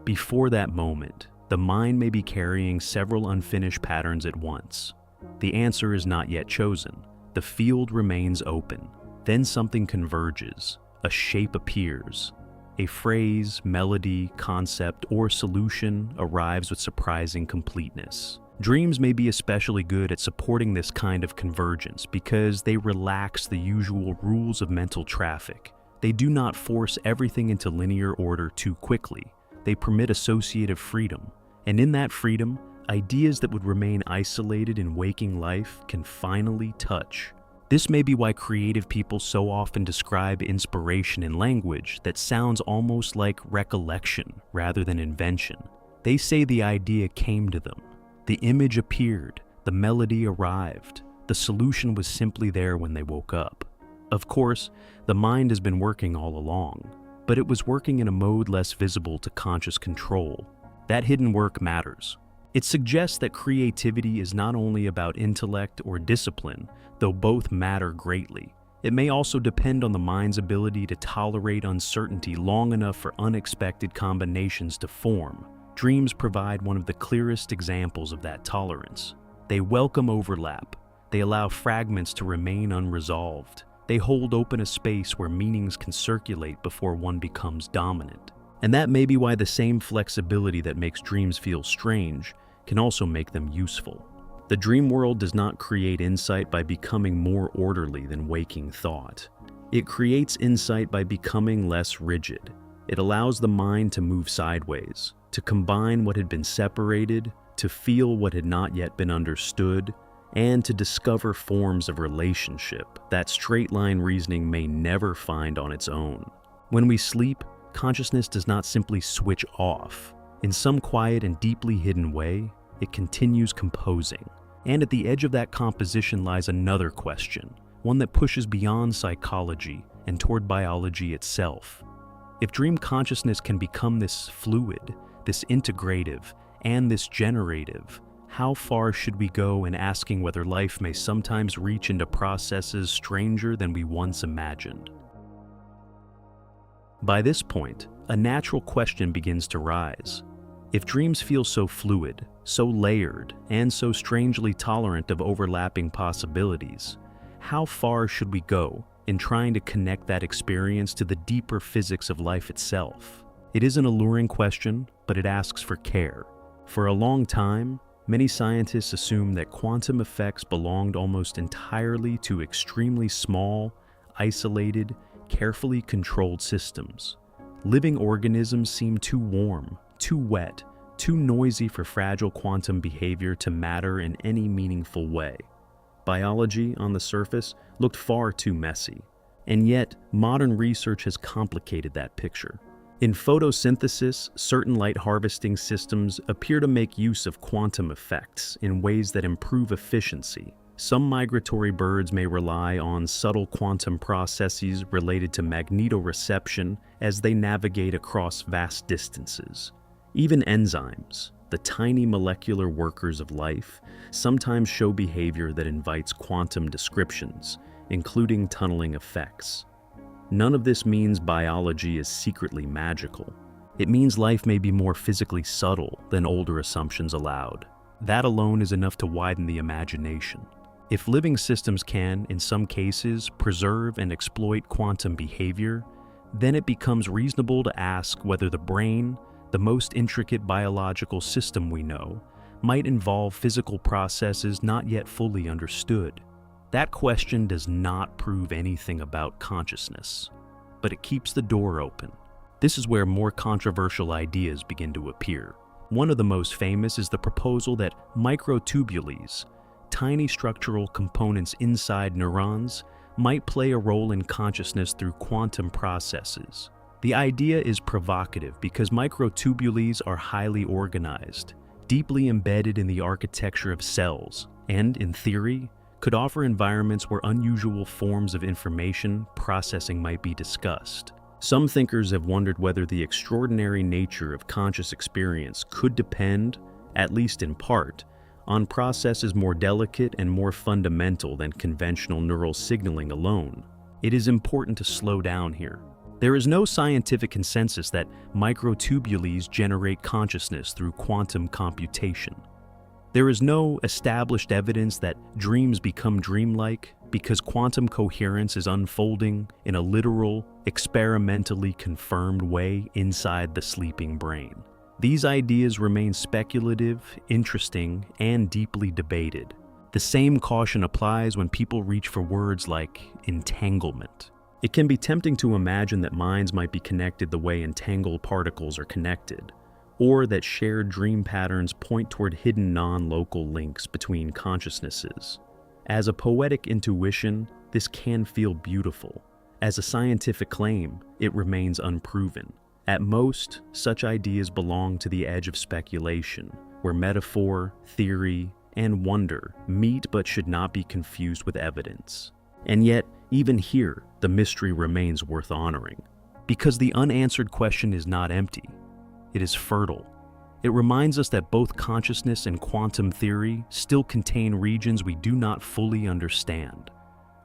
Before that moment, the mind may be carrying several unfinished patterns at once. The answer is not yet chosen. The field remains open. Then something converges. A shape appears. A phrase, melody, concept, or solution arrives with surprising completeness. Dreams may be especially good at supporting this kind of convergence because they relax the usual rules of mental traffic. They do not force everything into linear order too quickly. They permit associative freedom. And in that freedom, ideas that would remain isolated in waking life can finally touch. This may be why creative people so often describe inspiration in language that sounds almost like recollection rather than invention. They say the idea came to them. The image appeared, the melody arrived, the solution was simply there when they woke up. Of course, the mind has been working all along, but it was working in a mode less visible to conscious control. That hidden work matters. It suggests that creativity is not only about intellect or discipline, though both matter greatly. It may also depend on the mind's ability to tolerate uncertainty long enough for unexpected combinations to form. Dreams provide one of the clearest examples of that tolerance. They welcome overlap. They allow fragments to remain unresolved. They hold open a space where meanings can circulate before one becomes dominant. And that may be why the same flexibility that makes dreams feel strange can also make them useful. The dream world does not create insight by becoming more orderly than waking thought. It creates insight by becoming less rigid. It allows the mind to move sideways, to combine what had been separated, to feel what had not yet been understood, and to discover forms of relationship that straight-line reasoning may never find on its own. When we sleep, consciousness does not simply switch off. In some quiet and deeply hidden way, it continues composing. And at the edge of that composition lies another question, one that pushes beyond psychology and toward biology itself. If dream consciousness can become this fluid, this integrative, and this generative, how far should we go in asking whether life may sometimes reach into processes stranger than we once imagined? By this point, a natural question begins to rise. If dreams feel so fluid, so layered, and so strangely tolerant of overlapping possibilities, how far should we go in trying to connect that experience to the deeper physics of life itself? It is an alluring question, but it asks for care. For a long time, many scientists assumed that quantum effects belonged almost entirely to extremely small, isolated, carefully controlled systems. Living organisms seem too warm, too wet, too noisy for fragile quantum behavior to matter in any meaningful way. Biology, on the surface, looked far too messy. And yet, modern research has complicated that picture. In photosynthesis, certain light harvesting systems appear to make use of quantum effects in ways that improve efficiency. Some migratory birds may rely on subtle quantum processes related to magnetoreception as they navigate across vast distances. Even enzymes, the tiny molecular workers of life, sometimes show behavior that invites quantum descriptions, including tunneling effects. None of this means biology is secretly magical. It means life may be more physically subtle than older assumptions allowed. That alone is enough to widen the imagination. If living systems can, in some cases, preserve and exploit quantum behavior, then it becomes reasonable to ask whether the brain, the most intricate biological system we know, might involve physical processes not yet fully understood. That question does not prove anything about consciousness, but it keeps the door open. This is where more controversial ideas begin to appear. One of the most famous is the proposal that microtubules, tiny structural components inside neurons, might play a role in consciousness through quantum processes. The idea is provocative because microtubules are highly organized, deeply embedded in the architecture of cells, and, in theory, could offer environments where unusual forms of information processing might be discussed. Some thinkers have wondered whether the extraordinary nature of conscious experience could depend, at least in part, on processes more delicate and more fundamental than conventional neural signaling alone. It is important to slow down here. There is no scientific consensus that microtubules generate consciousness through quantum computation. There is no established evidence that dreams become dreamlike because quantum coherence is unfolding in a literal, experimentally confirmed way inside the sleeping brain. These ideas remain speculative, interesting, and deeply debated. The same caution applies when people reach for words like entanglement. It can be tempting to imagine that minds might be connected the way entangled particles are connected, or that shared dream patterns point toward hidden non-local links between consciousnesses. As a poetic intuition, this can feel beautiful. As a scientific claim, it remains unproven. At most, such ideas belong to the edge of speculation, where metaphor, theory, and wonder meet but should not be confused with evidence. And yet, even here, the mystery remains worth honoring. Because the unanswered question is not empty. It is fertile. It reminds us that both consciousness and quantum theory still contain regions we do not fully understand.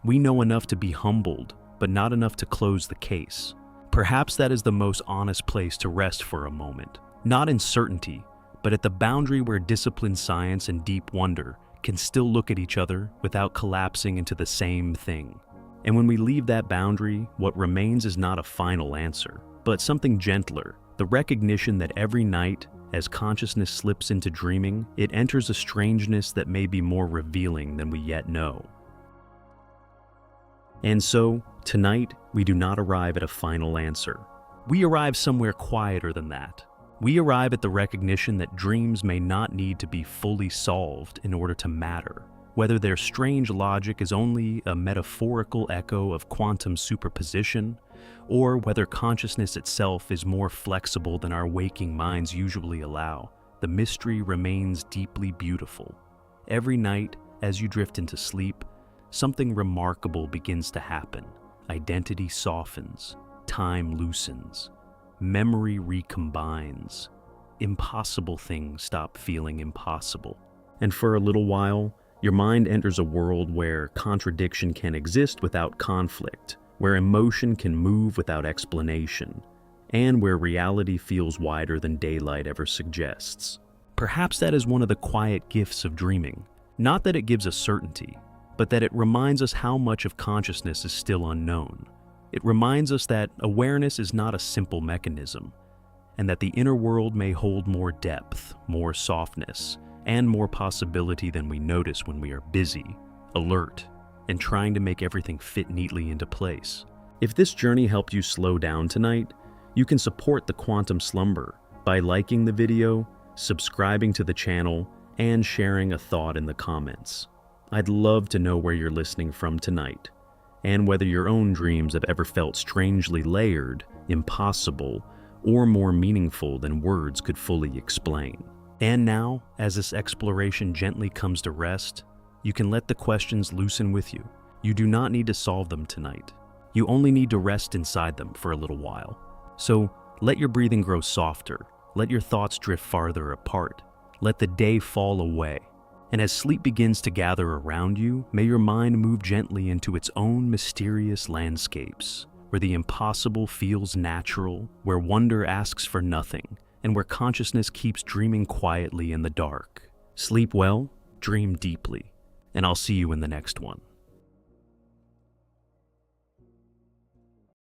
We know enough to be humbled, but not enough to close the case. Perhaps that is the most honest place to rest for a moment, not in certainty, but at the boundary where disciplined science and deep wonder can still look at each other without collapsing into the same thing. And when we leave that boundary, what remains is not a final answer, but something gentler. The recognition that every night, as consciousness slips into dreaming, it enters a strangeness that may be more revealing than we yet know. And so, tonight, we do not arrive at a final answer. We arrive somewhere quieter than that. We arrive at the recognition that dreams may not need to be fully solved in order to matter. whether their strange logic is only a metaphorical echo of quantum superposition, or whether consciousness itself is more flexible than our waking minds usually allow, the mystery remains deeply beautiful. Every night, as you drift into sleep, something remarkable begins to happen. Identity softens, time loosens, memory recombines. Impossible things stop feeling impossible. And for a little while, your mind enters a world where contradiction can exist without conflict, where emotion can move without explanation, and where reality feels wider than daylight ever suggests. Perhaps that is one of the quiet gifts of dreaming. Not that it gives us certainty, but that it reminds us how much of consciousness is still unknown. It reminds us that awareness is not a simple mechanism, and that the inner world may hold more depth, more softness, and more possibility than we notice when we are busy, alert, and trying to make everything fit neatly into place. If this journey helped you slow down tonight, you can support the Quantum Slumber by liking the video, subscribing to the channel, and sharing a thought in the comments. I'd love to know where you're listening from tonight, and whether your own dreams have ever felt strangely layered, impossible, or more meaningful than words could fully explain. And now, as this exploration gently comes to rest, you can let the questions loosen with you. You do not need to solve them tonight. You only need to rest inside them for a little while. So let your breathing grow softer. Let your thoughts drift farther apart. Let the day fall away. And as sleep begins to gather around you, may your mind move gently into its own mysterious landscapes, where the impossible feels natural, where wonder asks for nothing, and where consciousness keeps dreaming quietly in the dark. Sleep well, dream deeply, and I'll see you in the next one.